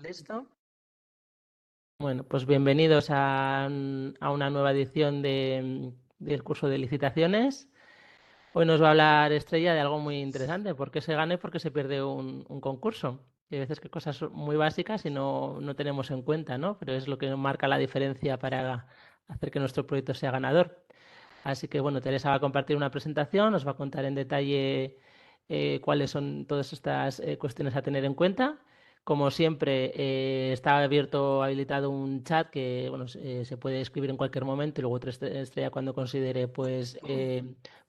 ¿Listo? Bueno, pues bienvenidos a una nueva edición del curso de licitaciones. Hoy nos va a hablar Estrella de algo muy interesante, por qué se gana y por qué se pierde un concurso. Y hay veces que cosas son muy básicas y no tenemos en cuenta, ¿no? Pero es lo que marca la diferencia para hacer que nuestro proyecto sea ganador. Así que bueno, Teresa va a compartir una presentación, nos va a contar en detalle cuáles son todas estas cuestiones a tener en cuenta. Como siempre, está abierto, habilitado un chat que bueno, se puede escribir en cualquier momento y luego Estrella cuando considere pues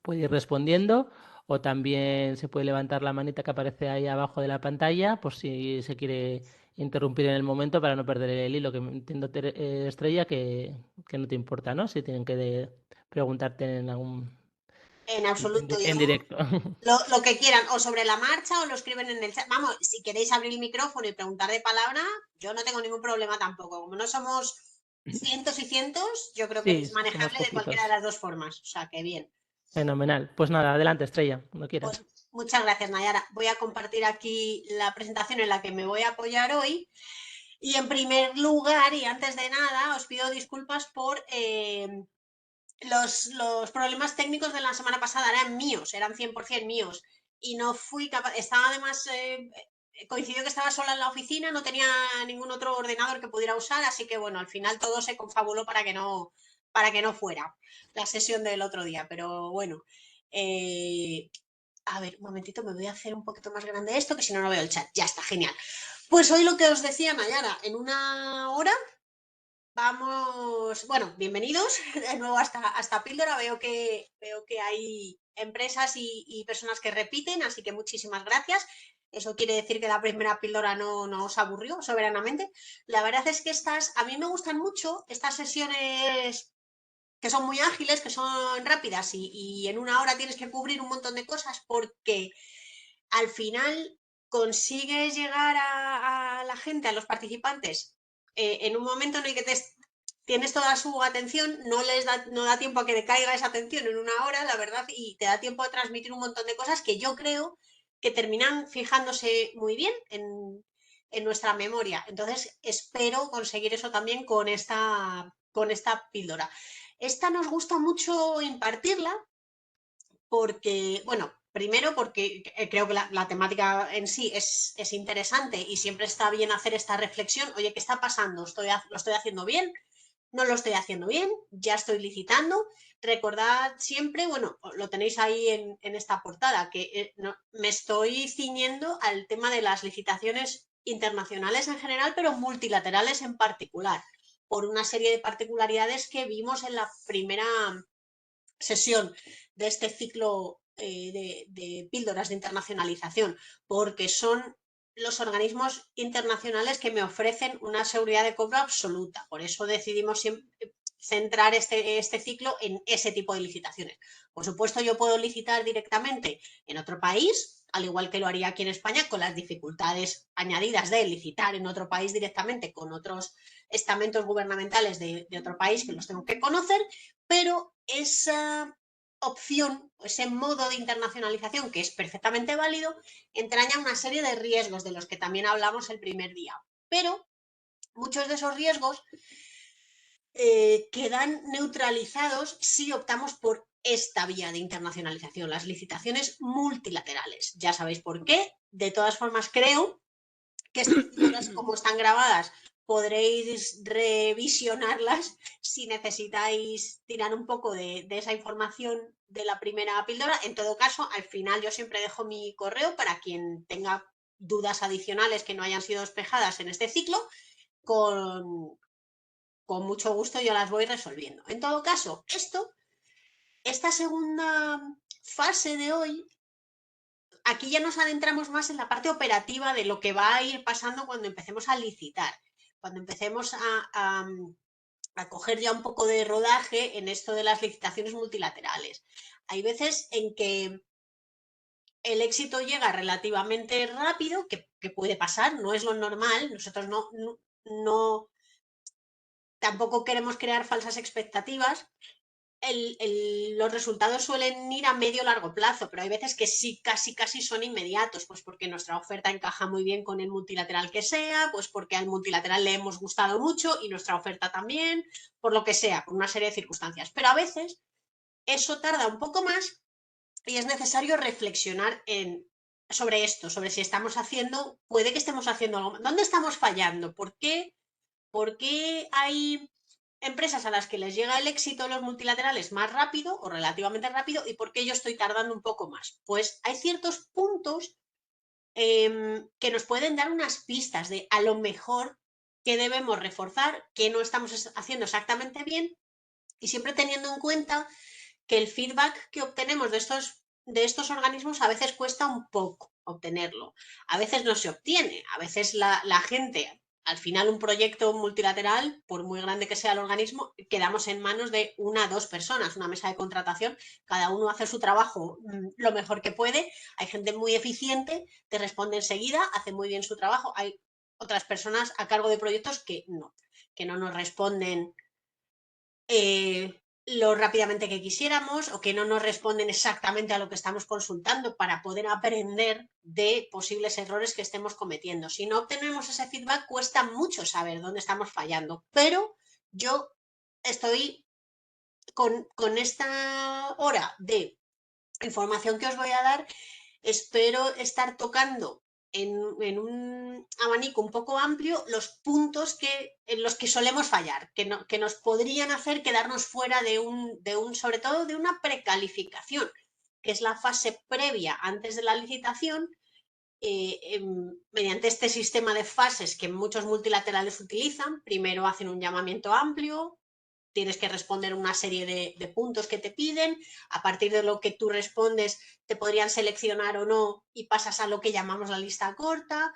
puede ir respondiendo, o también se puede levantar la manita que aparece ahí abajo de la pantalla por si se quiere interrumpir en el momento para no perder el hilo, que entiendo, Estrella, que no te importa, ¿no? Si tienen que preguntarte en algún En absoluto, en yo directo. lo que quieran, o sobre la marcha o lo escriben en el chat. Vamos, si queréis abrir el micrófono y preguntar de palabra, yo no tengo ningún problema tampoco. Como no somos cientos y cientos, yo creo que Sí, es somos manejable de cualquiera de poquitos. las dos formas. O sea, que bien. Fenomenal. Pues nada, adelante, Estrella, cuando Pues quieras. muchas gracias, Nayara. Voy a compartir aquí la presentación en la que me voy a apoyar hoy. Y en primer lugar, y antes de nada, os pido disculpas por los problemas técnicos de la semana pasada. Eran míos, eran 100% míos. Y no fui capaz, estaba además, coincidió que estaba sola en la oficina, no tenía ningún otro ordenador que pudiera usar, así que bueno, al final todo se confabuló para que no fuera la sesión del otro día. Pero bueno, a ver, un momentito, me voy a hacer un poquito más grande esto, que si no, no veo el chat. Ya está, genial. Pues hoy lo que os decía, Nayara, en una hora vamos, bueno, bienvenidos de nuevo hasta Píldora. Veo que hay empresas y personas que repiten, así que muchísimas gracias. Eso quiere decir que la primera píldora no os aburrió soberanamente. La verdad es que a mí me gustan mucho estas sesiones que son muy ágiles, que son rápidas y en una hora tienes que cubrir un montón de cosas porque al final consigues llegar a la gente, a los participantes, en un momento en el que tienes toda su atención, no da tiempo a que decaiga esa atención en una hora, la verdad, y te da tiempo a transmitir un montón de cosas que yo creo que terminan fijándose muy bien en nuestra memoria. Entonces, espero conseguir eso también con esta píldora. Esta nos gusta mucho impartirla porque, bueno, primero porque creo que la temática en sí es interesante y siempre está bien hacer esta reflexión. Oye, ¿qué está pasando? ¿Lo estoy haciendo bien? ¿No lo estoy haciendo bien? ¿Ya estoy licitando? Recordad siempre, bueno, lo tenéis ahí en esta portada, que no, me estoy ciñendo al tema de las licitaciones internacionales en general, pero multilaterales en particular, por una serie de particularidades que vimos en la primera sesión de este ciclo de píldoras de internacionalización, porque son los organismos internacionales que me ofrecen una seguridad de cobro absoluta. Por eso decidimos siempre centrar este ciclo en ese tipo de licitaciones. Por supuesto, yo puedo licitar directamente en otro país, al igual que lo haría aquí en España, con las dificultades añadidas de licitar en otro país directamente con otros estamentos gubernamentales de otro país que los tengo que conocer, pero esa opción, ese modo de internacionalización que es perfectamente válido, entraña una serie de riesgos de los que también hablamos el primer día. Pero muchos de esos riesgos quedan neutralizados si optamos por esta vía de internacionalización, las licitaciones multilaterales. Ya sabéis por qué. De todas formas, creo que estas píldoras, como están grabadas, podréis revisionarlas si necesitáis tirar un poco de esa información de la primera píldora. En todo caso, al final yo siempre dejo mi correo para quien tenga dudas adicionales que no hayan sido despejadas en este ciclo, con, con mucho gusto yo las voy resolviendo. En todo caso, esta segunda fase de hoy, aquí ya nos adentramos más en la parte operativa de lo que va a ir pasando cuando empecemos a licitar, cuando empecemos a coger ya un poco de rodaje en esto de las licitaciones multilaterales. Hay veces en que el éxito llega relativamente rápido, que puede pasar, no es lo normal, nosotros no tampoco queremos crear falsas expectativas, los resultados suelen ir a medio o largo plazo, pero hay veces que sí, casi son inmediatos, pues porque nuestra oferta encaja muy bien con el multilateral que sea, pues porque al multilateral le hemos gustado mucho y nuestra oferta también, por lo que sea, por una serie de circunstancias. Pero a veces eso tarda un poco más y es necesario reflexionar sobre esto, sobre si estamos haciendo, puede que estemos haciendo algo. ¿Dónde estamos fallando? ¿Por qué hay empresas a las que les llega el éxito los multilaterales más rápido o relativamente rápido y por qué yo estoy tardando un poco más? Pues hay ciertos puntos que nos pueden dar unas pistas de a lo mejor que debemos reforzar, que no estamos haciendo exactamente bien y siempre teniendo en cuenta que el feedback que obtenemos de estos organismos a veces cuesta un poco obtenerlo, a veces no se obtiene, a veces la gente, al final un proyecto multilateral, por muy grande que sea el organismo, quedamos en manos de una o dos personas, una mesa de contratación, cada uno hace su trabajo lo mejor que puede, hay gente muy eficiente, te responde enseguida, hace muy bien su trabajo, hay otras personas a cargo de proyectos que no nos responden lo rápidamente que quisiéramos o que no nos responden exactamente a lo que estamos consultando para poder aprender de posibles errores que estemos cometiendo. Si no obtenemos ese feedback, cuesta mucho saber dónde estamos fallando, pero yo estoy con esta hora de información que os voy a dar, espero estar tocando en un abanico un poco amplio los puntos en los que solemos fallar, que nos podrían hacer quedarnos fuera sobre todo de una precalificación, que es la fase previa antes de la licitación, mediante este sistema de fases que muchos multilaterales utilizan. Primero hacen un llamamiento amplio, tienes que responder una serie de puntos que te piden, a partir de lo que tú respondes te podrían seleccionar o no y pasas a lo que llamamos la lista corta.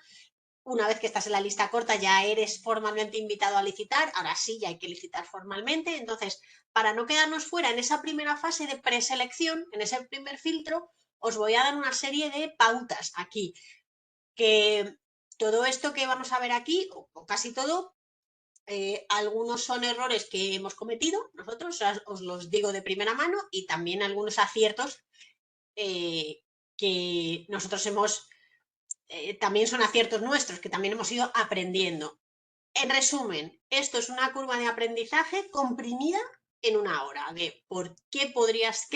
Una vez que estás en la lista corta ya eres formalmente invitado a licitar, ahora sí ya hay que licitar formalmente. Entonces, para no quedarnos fuera en esa primera fase de preselección, en ese primer filtro, os voy a dar una serie de pautas aquí, que todo esto que vamos a ver aquí, o casi todo, algunos son errores que hemos cometido nosotros, os los digo de primera mano, y también algunos aciertos que nosotros también son aciertos nuestros, que también hemos ido aprendiendo. En resumen, esto es una curva de aprendizaje comprimida en una hora, de qué podrías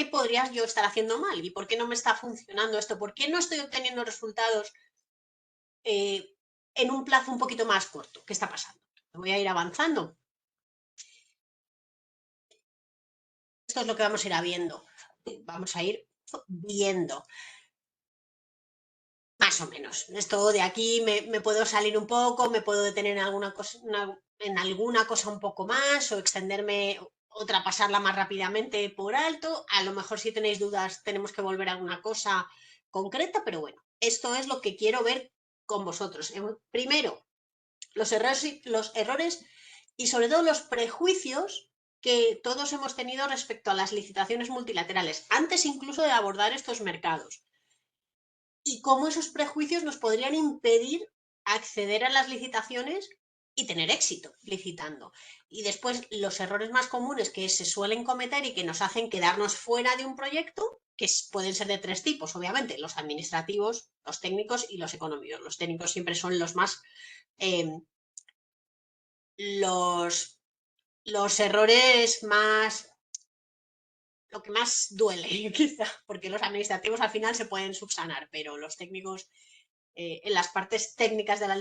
yo estar haciendo mal y por qué no me está funcionando esto, por qué no estoy obteniendo resultados en un plazo un poquito más corto. ¿Qué está pasando? Voy a ir avanzando. Esto es lo que vamos a ir viendo. Vamos a ir viendo. Más o menos. Esto de aquí me puedo salir un poco, me puedo detener en alguna cosa un poco más o extenderme o traspasarla más rápidamente por alto. A lo mejor si tenéis dudas tenemos que volver a alguna cosa concreta, pero bueno, esto es lo que quiero ver con vosotros. Primero, los errores y sobre todo los prejuicios que todos hemos tenido respecto a las licitaciones multilaterales, antes incluso de abordar estos mercados. Y cómo esos prejuicios nos podrían impedir acceder a las licitaciones y tener éxito licitando. Y después los errores más comunes que se suelen cometer y que nos hacen quedarnos fuera de un proyecto, que pueden ser de tres tipos, obviamente, los administrativos, los técnicos y los económicos. Los técnicos siempre son los más... Eh, los errores más, lo que más duele, quizá, porque los administrativos al final se pueden subsanar, pero los técnicos, en las partes técnicas de las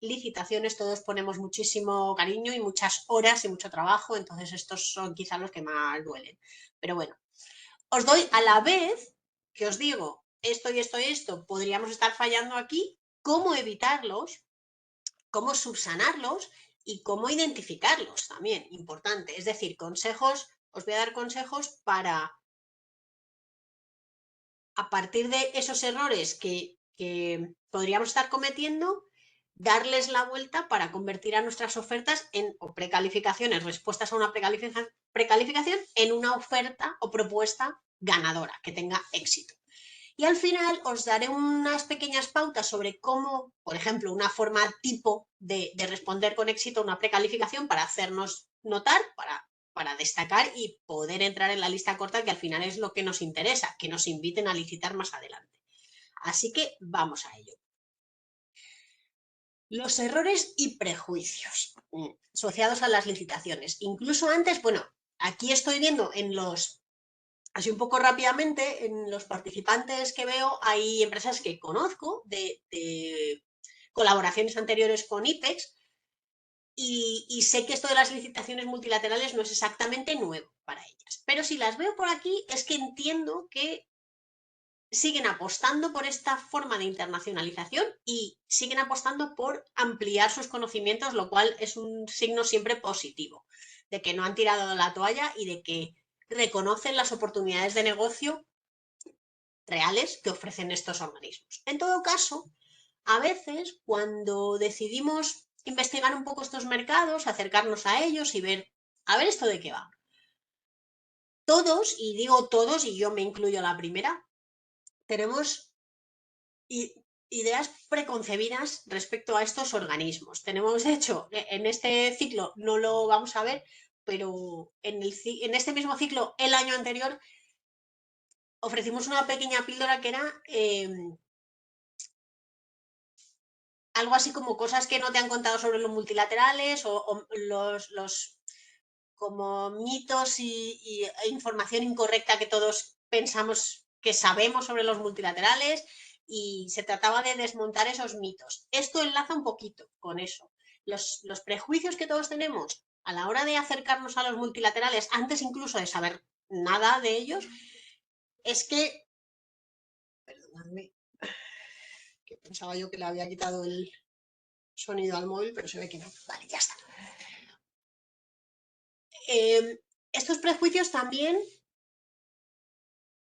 licitaciones todos ponemos muchísimo cariño y muchas horas y mucho trabajo, entonces estos son quizá los que más duelen. Pero bueno, os doy a la vez que os digo esto y esto y esto, podríamos estar fallando aquí, cómo evitarlos, cómo subsanarlos y cómo identificarlos también, importante. Es decir, consejos, os voy a dar consejos para, a partir de esos errores que podríamos estar cometiendo, darles la vuelta para convertir a nuestras ofertas en o precalificaciones, respuestas a una precalificación, en una oferta o propuesta ganadora, que tenga éxito. Y al final os daré unas pequeñas pautas sobre cómo, por ejemplo, una forma tipo de responder con éxito a una precalificación para hacernos notar, para para destacar y poder entrar en la lista corta, que al final es lo que nos interesa, que nos inviten a licitar más adelante. Así que vamos a ello. Los errores y prejuicios asociados a las licitaciones. Incluso antes, bueno, aquí estoy viendo en los, así un poco rápidamente, en los participantes que veo, hay empresas que conozco de colaboraciones anteriores con IPEX, y sé que esto de las licitaciones multilaterales no es exactamente nuevo para ellas. Pero si las veo por aquí es que entiendo que siguen apostando por esta forma de internacionalización y siguen apostando por ampliar sus conocimientos, lo cual es un signo siempre positivo, de que no han tirado la toalla y de que reconocen las oportunidades de negocio reales que ofrecen estos organismos. En todo caso, a veces cuando decidimos investigar un poco estos mercados, acercarnos a ellos y ver, a ver esto de qué va. Todos, y digo todos, y yo me incluyo la primera, tenemos ideas preconcebidas respecto a estos organismos. Tenemos, de hecho, en este ciclo no lo vamos a ver, pero en este mismo ciclo, el año anterior, ofrecimos una pequeña píldora que era algo así como cosas que no te han contado sobre los multilaterales o los como mitos e información incorrecta que todos pensamos que sabemos sobre los multilaterales, y se trataba de desmontar esos mitos. Esto enlaza un poquito con eso. Los prejuicios que todos tenemos a la hora de acercarnos a los multilaterales, antes incluso de saber nada de ellos, es que... Perdonadme, que pensaba yo que le había quitado el sonido al móvil, pero se ve que no. Vale, ya está. Estos prejuicios también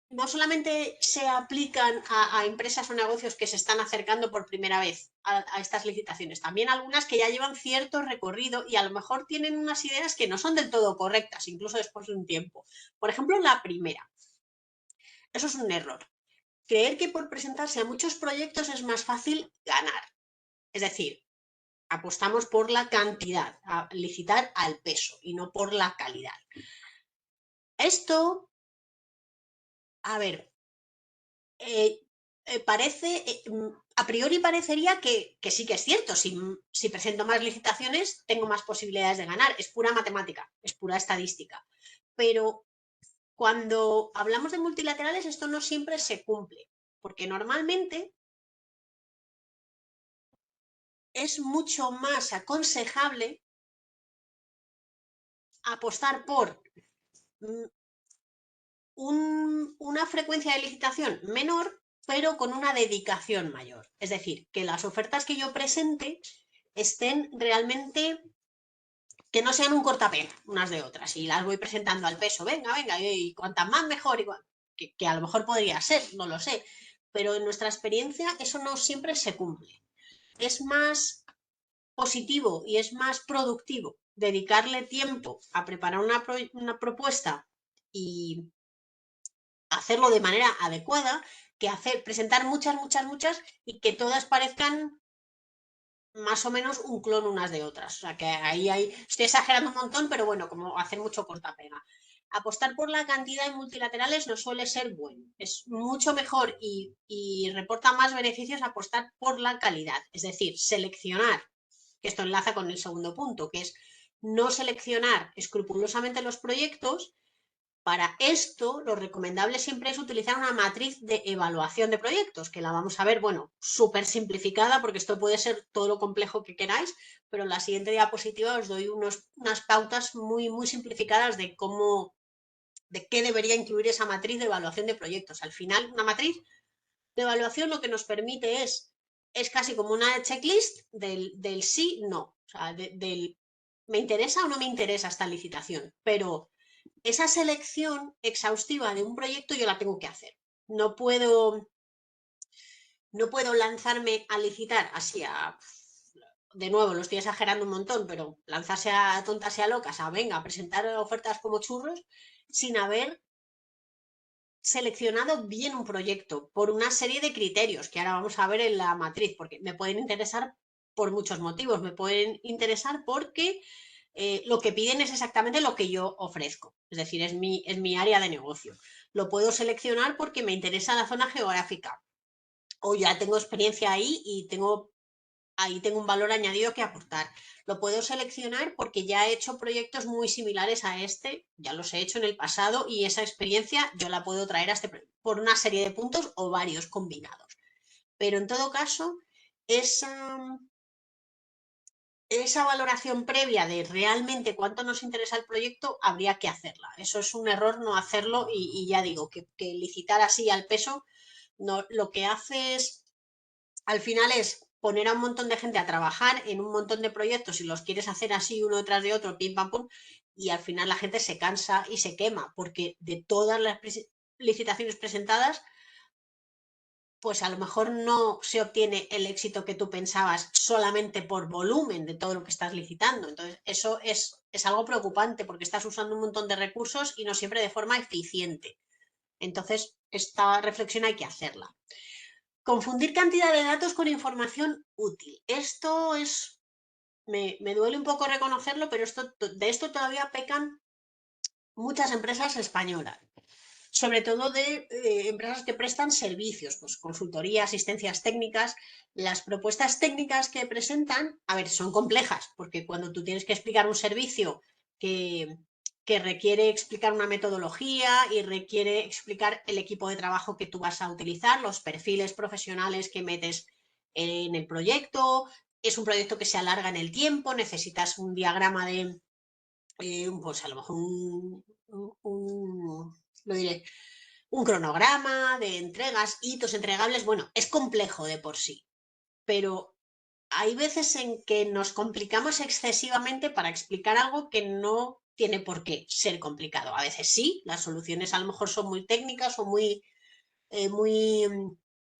no solamente se aplican a empresas o negocios que se están acercando por primera vez a estas licitaciones, también algunas que ya llevan cierto recorrido y a lo mejor tienen unas ideas que no son del todo correctas, incluso después de un tiempo. Por ejemplo, la primera. Eso es un error. Creer que por presentarse a muchos proyectos es más fácil ganar. Es decir, apostamos por la cantidad, a licitar al peso y no por la calidad. Esto, a ver, parece, a priori parecería que sí que es cierto. Si presento más licitaciones, tengo más posibilidades de ganar. Es pura matemática, es pura estadística. Pero cuando hablamos de multilaterales, esto no siempre se cumple, porque normalmente es mucho más aconsejable apostar por una frecuencia de licitación menor, pero con una dedicación mayor. Es decir, que las ofertas que yo presente estén realmente, que no sean un cortapega unas de otras, y las voy presentando al peso, venga, venga, y cuantas más mejor, que a lo mejor podría ser, no lo sé, pero en nuestra experiencia eso no siempre se cumple. Es más positivo y es más productivo dedicarle tiempo a preparar una propuesta y hacerlo de manera adecuada, que presentar muchas y que todas parezcan más o menos un clon unas de otras. O sea, que ahí estoy exagerando un montón, pero bueno, como hacer mucho cortapega. Apostar por la cantidad de multilaterales no suele ser bueno. Es mucho mejor y reporta más beneficios apostar por la calidad. Es decir, seleccionar, que esto enlaza con el segundo punto, que es no seleccionar escrupulosamente los proyectos. Para esto, lo recomendable siempre es utilizar una matriz de evaluación de proyectos, que la vamos a ver, bueno, súper simplificada, porque esto puede ser todo lo complejo que queráis, pero en la siguiente diapositiva os doy unas pautas muy simplificadas de cómo, de qué debería incluir esa matriz de evaluación de proyectos. Al final, una matriz de evaluación lo que nos permite es casi como una checklist del sí, no, o sea, del me interesa o no me interesa esta licitación, pero esa selección exhaustiva de un proyecto yo la tengo que hacer. No puedo lanzarme a licitar así de nuevo, lo estoy exagerando un montón, pero lanzarse a tontas y a locas, venga, a presentar ofertas como churros, sin haber seleccionado bien un proyecto por una serie de criterios que ahora vamos a ver en la matriz, porque me pueden interesar por muchos motivos. Me pueden interesar porque lo que piden es exactamente lo que yo ofrezco, es decir, es mi área de negocio. Lo puedo seleccionar porque me interesa la zona geográfica o ya tengo experiencia ahí y ahí tengo un valor añadido que aportar. Lo puedo seleccionar porque ya he hecho proyectos muy similares a este, ya los he hecho en el pasado y esa experiencia yo la puedo traer a por una serie de puntos o varios combinados. Pero en todo caso, esa valoración previa de realmente cuánto nos interesa el proyecto habría que hacerla. Eso es un error no hacerlo y ya digo que licitar así al peso no, lo que hace es, al final es poner a un montón de gente a trabajar en un montón de proyectos y los quieres hacer así uno detrás de otro, pim pam pum, y al final la gente se cansa y se quema porque de todas las licitaciones presentadas pues a lo mejor no se obtiene el éxito que tú pensabas solamente por volumen de todo lo que estás licitando. Entonces, eso es algo preocupante porque estás usando un montón de recursos y no siempre de forma eficiente. Entonces, esta reflexión hay que hacerla. Confundir cantidad de datos con información útil. Esto es, me duele un poco reconocerlo, pero de esto todavía pecan muchas empresas españolas, sobre todo de empresas que prestan servicios, pues consultoría, asistencias técnicas. Las propuestas técnicas que presentan, a ver, son complejas, porque cuando tú tienes que explicar un servicio que requiere explicar una metodología y requiere explicar el equipo de trabajo que tú vas a utilizar, los perfiles profesionales que metes en el proyecto, es un proyecto que se alarga en el tiempo, necesitas un diagrama de, pues a lo mejor lo diré, un cronograma de entregas, hitos entregables, bueno, es complejo de por sí, pero hay veces en que nos complicamos excesivamente para explicar algo que no tiene por qué ser complicado. A veces sí, las soluciones a lo mejor son muy técnicas o muy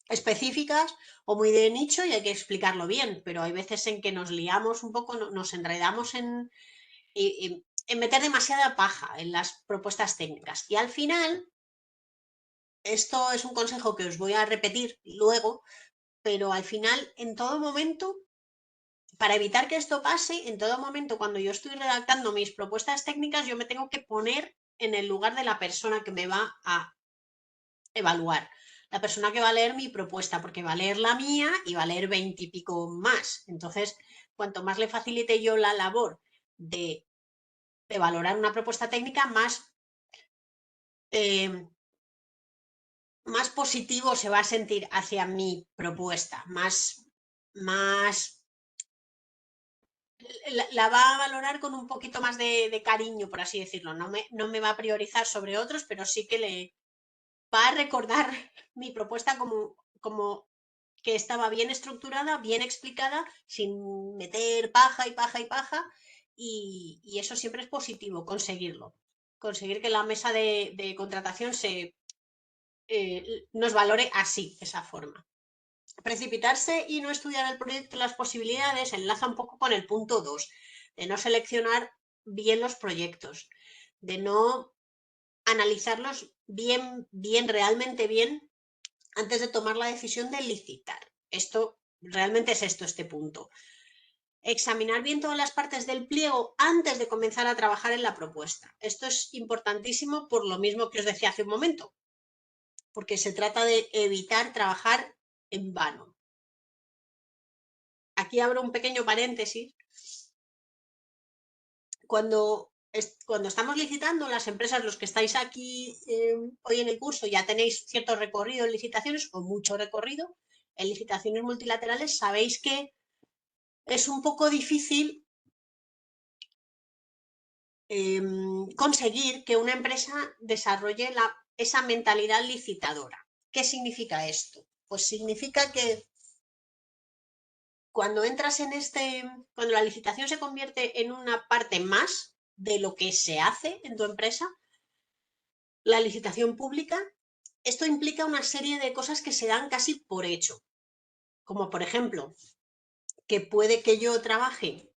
específicas o muy de nicho y hay que explicarlo bien, pero hay veces en que nos liamos un poco, nos enredamos en meter demasiada paja en las propuestas técnicas. Y al final, esto es un consejo que os voy a repetir luego, pero al final, en todo momento, para evitar que esto pase, en todo momento, cuando yo estoy redactando mis propuestas técnicas, yo me tengo que poner en el lugar de la persona que me va a evaluar, la persona que va a leer mi propuesta, porque va a leer la mía y va a leer 20 y pico más. Entonces, cuanto más le facilite yo la labor de valorar una propuesta técnica, eh, más positivo se va a sentir hacia mi propuesta, más la va a valorar con un poquito más de cariño, por así decirlo. No me va a priorizar sobre otros, pero sí que le va a recordar mi propuesta como que estaba bien estructurada, bien explicada, sin meter paja y paja y paja, y eso siempre es positivo, conseguirlo. Conseguir que la mesa de contratación nos valore así, de esa forma. Precipitarse y no estudiar el proyecto y las posibilidades enlaza un poco con el punto 2, de no seleccionar bien los proyectos, de no analizarlos bien, realmente bien, antes de tomar la decisión de licitar. Esto realmente es este punto. Examinar bien todas las partes del pliego antes de comenzar a trabajar en la propuesta. Esto es importantísimo por lo mismo que os decía hace un momento, porque se trata de evitar trabajar en vano. Aquí abro un pequeño paréntesis. Cuando estamos licitando, las empresas, los que estáis aquí hoy en el curso, ya tenéis cierto recorrido en licitaciones o mucho recorrido en licitaciones multilaterales, sabéis que es un poco difícil conseguir que una empresa desarrolle esa mentalidad licitadora. ¿Qué significa esto? Pues significa que cuando entras cuando la licitación se convierte en una parte más de lo que se hace en tu empresa, la licitación pública, esto implica una serie de cosas que se dan casi por hecho, como por ejemplo, que puede que yo trabaje,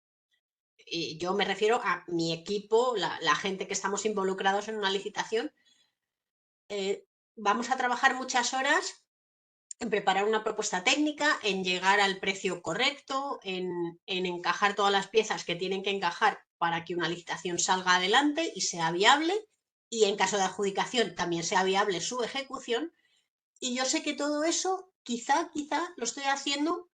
y yo me refiero a mi equipo, la gente que estamos involucrados en una licitación, vamos a trabajar muchas horas en preparar una propuesta técnica, en llegar al precio correcto, en encajar todas las piezas que tienen que encajar para que una licitación salga adelante y sea viable, y en caso de adjudicación también sea viable su ejecución. Y yo sé que todo eso quizá lo estoy haciendo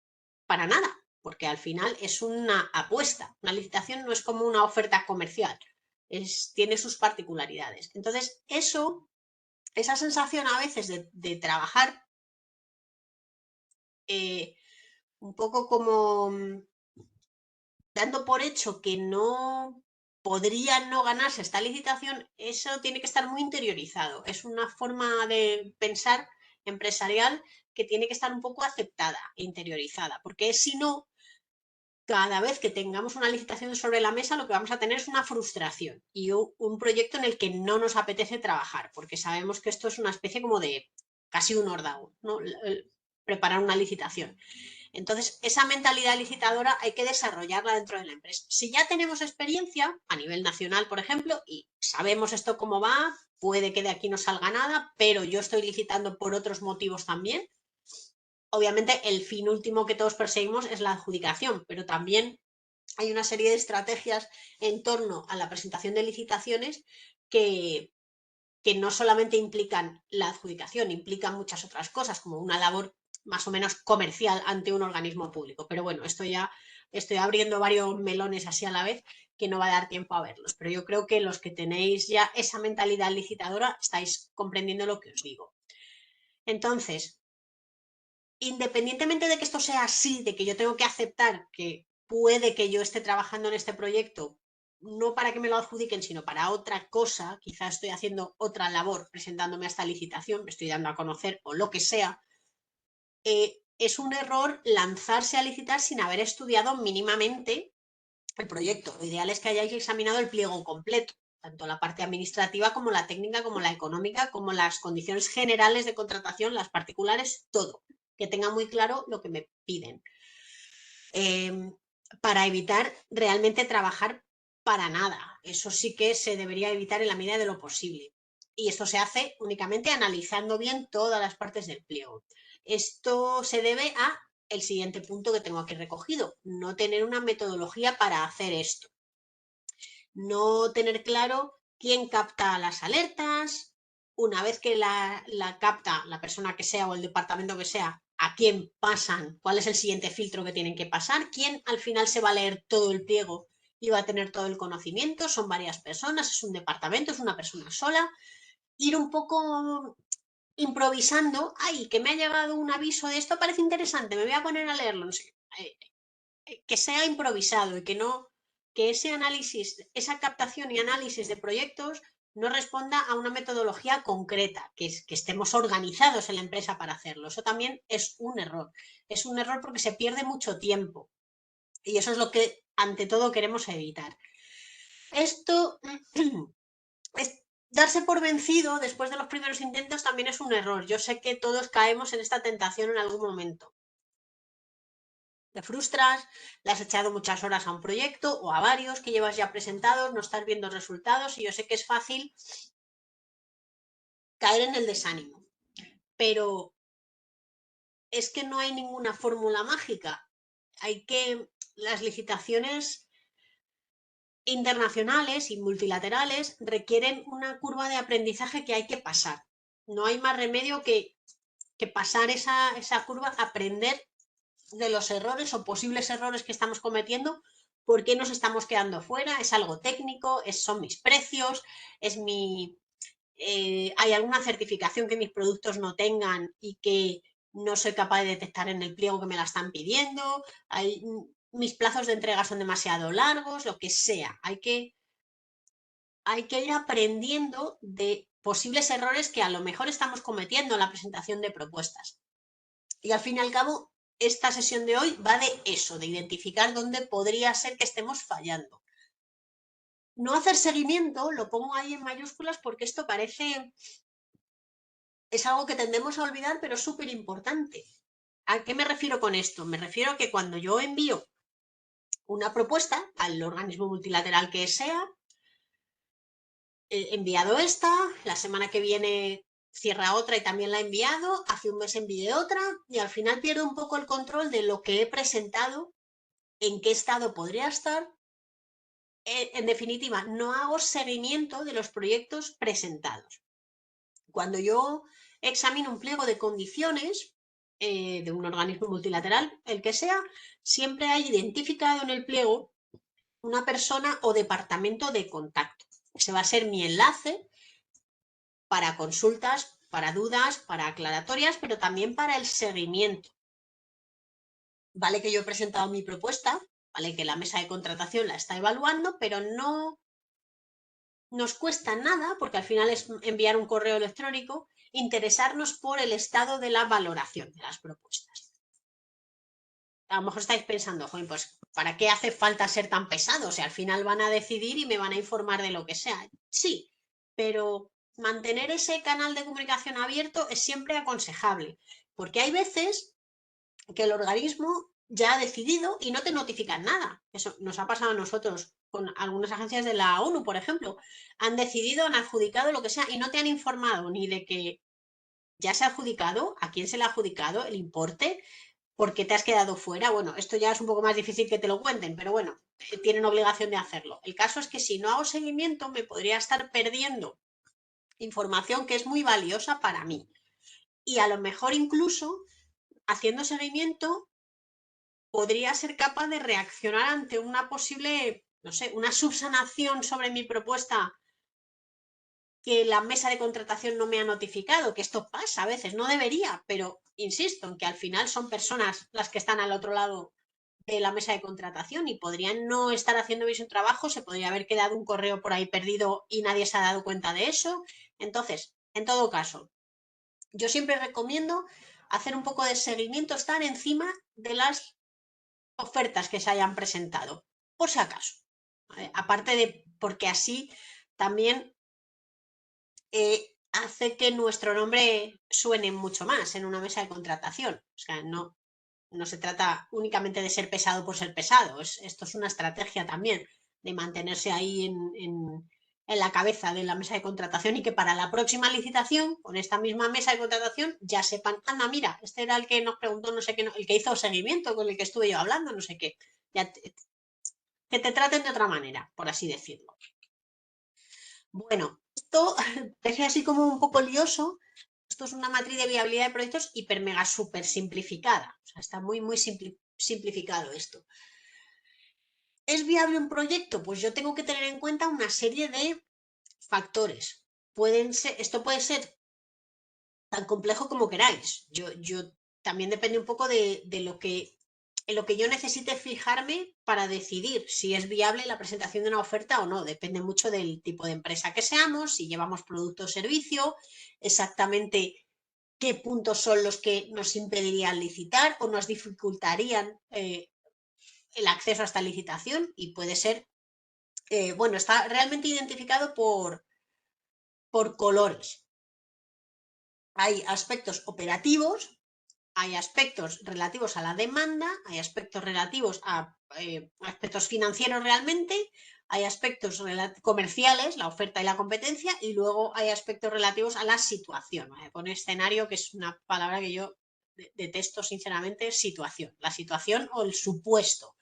para nada, porque al final es una apuesta. Una licitación no es como una oferta comercial, tiene sus particularidades. Entonces, esa sensación a veces de trabajar un poco como dando por hecho que no podría no ganarse esta licitación, eso tiene que estar muy interiorizado. Es una forma de pensar empresarial que tiene que estar un poco aceptada e interiorizada, porque si no, cada vez que tengamos una licitación sobre la mesa, lo que vamos a tener es una frustración y un proyecto en el que no nos apetece trabajar, porque sabemos que esto es una especie como de casi un hordago, ¿no? Preparar una licitación. Entonces, esa mentalidad licitadora hay que desarrollarla dentro de la empresa. Si ya tenemos experiencia a nivel nacional, por ejemplo, y sabemos esto cómo va, puede que de aquí no salga nada, pero yo estoy licitando por otros motivos también. Obviamente, el fin último que todos perseguimos es la adjudicación, pero también hay una serie de estrategias en torno a la presentación de licitaciones que no solamente implican la adjudicación, implican muchas otras cosas, como una labor más o menos comercial ante un organismo público. Pero bueno, esto ya estoy abriendo varios melones así a la vez que no va a dar tiempo a verlos. Pero yo creo que los que tenéis ya esa mentalidad licitadora estáis comprendiendo lo que os digo. Entonces, independientemente de que esto sea así, de que yo tengo que aceptar que puede que yo esté trabajando en este proyecto, no para que me lo adjudiquen, sino para otra cosa, quizás estoy haciendo otra labor presentándome a esta licitación, me estoy dando a conocer o lo que sea, es un error lanzarse a licitar sin haber estudiado mínimamente el proyecto. Lo ideal es que hayáis examinado el pliego completo, tanto la parte administrativa como la técnica, como la económica, como las condiciones generales de contratación, las particulares, todo. Que tenga muy claro lo que me piden. Para evitar realmente trabajar para nada. Eso sí que se debería evitar en la medida de lo posible. Y esto se hace únicamente analizando bien todas las partes del pliego. Esto se debe a el siguiente punto que tengo aquí recogido, no tener una metodología para hacer esto. No tener claro quién capta las alertas, una vez que la capta la persona que sea o el departamento que sea, a quién pasan, cuál es el siguiente filtro que tienen que pasar, quién al final se va a leer todo el pliego y va a tener todo el conocimiento, son varias personas, es un departamento, es una persona sola, ir un poco improvisando, ay, que me ha llegado un aviso de esto, parece interesante, me voy a poner a leerlo, no sé, que sea improvisado y que no, que ese análisis, esa captación y análisis de proyectos no responda a una metodología concreta, que estemos organizados en la empresa para hacerlo. Eso también es un error. Es un error porque se pierde mucho tiempo y eso es lo que ante todo queremos evitar. Esto es, darse por vencido después de los primeros intentos también es un error. Yo sé que todos caemos en esta tentación en algún momento. Te frustras, le has echado muchas horas a un proyecto o a varios que llevas ya presentados, no estás viendo resultados y yo sé que es fácil caer en el desánimo, pero es que no hay ninguna fórmula mágica. Las licitaciones internacionales y multilaterales requieren una curva de aprendizaje que hay que pasar. No hay más remedio que pasar esa curva, aprender de los errores o posibles errores que estamos cometiendo, por qué nos estamos quedando fuera, es algo técnico, son mis precios, hay alguna certificación que mis productos no tengan y que no soy capaz de detectar en el pliego que me la están pidiendo, mis plazos de entrega son demasiado largos, lo que sea, hay que ir aprendiendo de posibles errores que a lo mejor estamos cometiendo en la presentación de propuestas. Y al fin y al cabo, esta sesión de hoy va de eso, de identificar dónde podría ser que estemos fallando. No hacer seguimiento, lo pongo ahí en mayúsculas porque esto es algo que tendemos a olvidar, pero es súper importante. ¿A qué me refiero con esto? Me refiero a que cuando yo envío una propuesta al organismo multilateral que sea, he enviado esta, la semana que viene cierra otra y también la he enviado, hace un mes envié otra y al final pierdo un poco el control de lo que he presentado, en qué estado podría estar en definitiva, no hago seguimiento de los proyectos presentados. Cuando yo examino un pliego de condiciones de un organismo multilateral, el que sea, siempre hay identificado en el pliego una persona o departamento de contacto. Ese va a ser mi enlace para consultas, para dudas, para aclaratorias, pero también para el seguimiento. Vale que yo he presentado mi propuesta, vale que la mesa de contratación la está evaluando, pero no nos cuesta nada, porque al final es enviar un correo electrónico, interesarnos por el estado de la valoración de las propuestas. A lo mejor estáis pensando, joder, pues ¿para qué hace falta ser tan pesado? O sea, al final van a decidir y me van a informar de lo que sea. Sí, pero mantener ese canal de comunicación abierto es siempre aconsejable, porque hay veces que el organismo ya ha decidido y no te notifican nada. Eso nos ha pasado a nosotros con algunas agencias de la ONU, por ejemplo. Han decidido, han adjudicado lo que sea y no te han informado ni de que ya se ha adjudicado, a quién se le ha adjudicado, el importe, por qué te has quedado fuera. Bueno, esto ya es un poco más difícil que te lo cuenten, pero bueno, tienen obligación de hacerlo. El caso es que si no hago seguimiento me podría estar perdiendo información que es muy valiosa para mí. Y a lo mejor incluso haciendo seguimiento podría ser capaz de reaccionar ante una posible, no sé, una subsanación sobre mi propuesta que la mesa de contratación no me ha notificado, que esto pasa a veces, no debería, pero insisto en que al final son personas las que están al otro lado de la mesa de contratación y podrían no estar haciendo bien su trabajo, se podría haber quedado un correo por ahí perdido y nadie se ha dado cuenta de eso. Entonces, en todo caso, yo siempre recomiendo hacer un poco de seguimiento, estar encima de las ofertas que se hayan presentado, por si acaso. Aparte de porque así también hace que nuestro nombre suene mucho más en una mesa de contratación. O sea, no se trata únicamente de ser pesado por ser pesado. Esto es una estrategia también de mantenerse ahí en la cabeza de la mesa de contratación y que para la próxima licitación, con esta misma mesa de contratación, ya sepan, anda, mira, este era el que nos preguntó no sé qué, el que hizo seguimiento, con el que estuve yo hablando, no sé qué. Ya que te traten de otra manera, por así decirlo. Bueno, esto parece así como un poco lioso. Esto es una matriz de viabilidad de proyectos hiper mega súper simplificada. O sea, está muy, muy simplificado esto. ¿Es viable un proyecto? Pues yo tengo que tener en cuenta una serie de factores. Esto puede ser tan complejo como queráis. Yo también depende un poco de lo que en lo que yo necesite fijarme para decidir si es viable la presentación de una oferta o no. Depende mucho del tipo de empresa que seamos, si llevamos producto o servicio, exactamente qué puntos son los que nos impedirían licitar o nos dificultarían el acceso a esta licitación y puede ser, bueno, está realmente identificado por colores. Hay aspectos operativos, hay aspectos relativos a la demanda, hay aspectos relativos a aspectos financieros realmente, hay aspectos comerciales, la oferta y la competencia, y luego hay aspectos relativos a la situación. Voy a poner escenario, que es una palabra que yo detesto sinceramente, situación. La situación o el supuesto.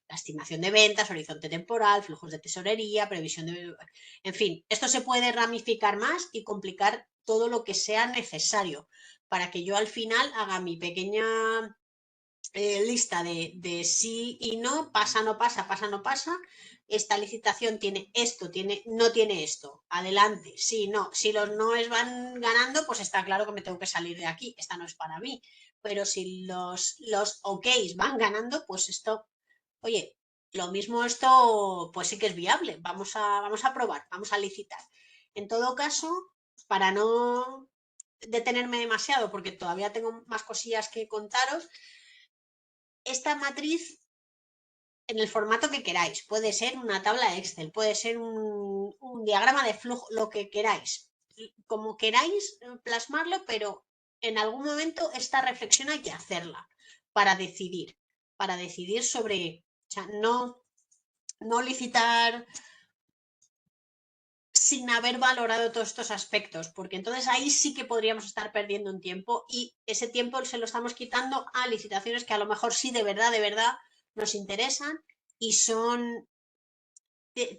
La estimación de ventas, horizonte temporal, flujos de tesorería, previsión de... En fin, esto se puede ramificar más y complicar todo lo que sea necesario para que yo al final haga mi pequeña lista de sí y no, pasa, no pasa, pasa, no pasa. Esta licitación tiene esto, no tiene esto. Adelante, sí, no. Si los noes van ganando, pues está claro que me tengo que salir de aquí. Esta no es para mí. Pero si los ok's van ganando, pues esto, oye, lo mismo esto, pues sí que es viable. Vamos a probar, vamos a licitar. En todo caso, para no detenerme demasiado, porque todavía tengo más cosillas que contaros, esta matriz en el formato que queráis. Puede ser una tabla Excel, puede ser un diagrama de flujo, lo que queráis. Como queráis plasmarlo, pero en algún momento esta reflexión hay que hacerla para decidir sobre, o sea, no licitar sin haber valorado todos estos aspectos, porque entonces ahí sí que podríamos estar perdiendo un tiempo y ese tiempo se lo estamos quitando a licitaciones que a lo mejor sí de verdad nos interesan y son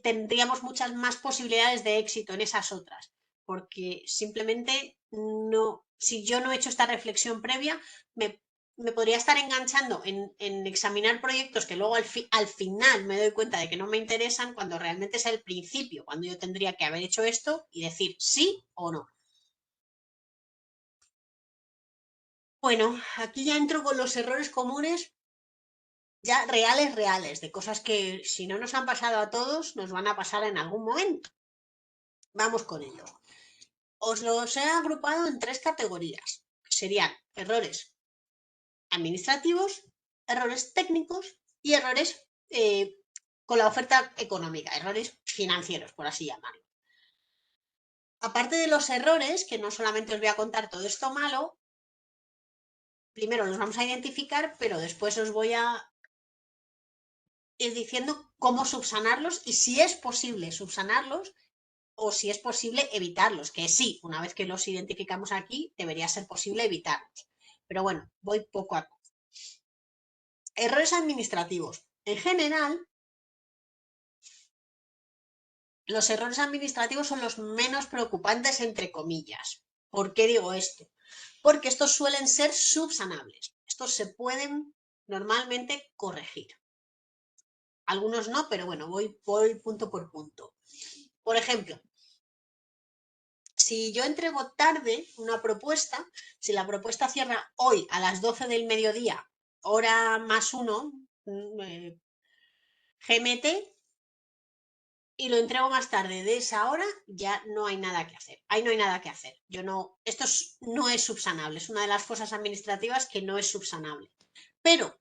tendríamos muchas más posibilidades de éxito en esas otras, porque simplemente no, si yo no he hecho esta reflexión previa, me podría estar enganchando en examinar proyectos que luego al final me doy cuenta de que no me interesan, cuando realmente es el principio, cuando yo tendría que haber hecho esto y decir sí o no. Bueno, aquí ya entro con los errores comunes, ya reales, de cosas que si no nos han pasado a todos, nos van a pasar en algún momento. Vamos con ello. Os los he agrupado en 3 categorías. Serían errores administrativos, errores técnicos y errores con la oferta económica, errores financieros, por así llamarlo. Aparte de los errores, que no solamente os voy a contar todo esto malo, primero los vamos a identificar, pero después os voy a ir diciendo cómo subsanarlos y si es posible subsanarlos o si es posible evitarlos, que sí, una vez que los identificamos aquí, debería ser posible evitarlos. Pero bueno, voy poco a poco. Errores administrativos. En general, los errores administrativos son los menos preocupantes, entre comillas. ¿Por qué digo esto? Porque estos suelen ser subsanables. Estos se pueden normalmente corregir. Algunos no, pero bueno, voy punto por punto. Por ejemplo, si yo entrego tarde una propuesta, si la propuesta cierra hoy a las 12 del mediodía, hora +1, GMT, y lo entrego más tarde de esa hora, ya no hay nada que hacer. Ahí no hay nada que hacer. Esto no es subsanable, es una de las cosas administrativas que no es subsanable. Pero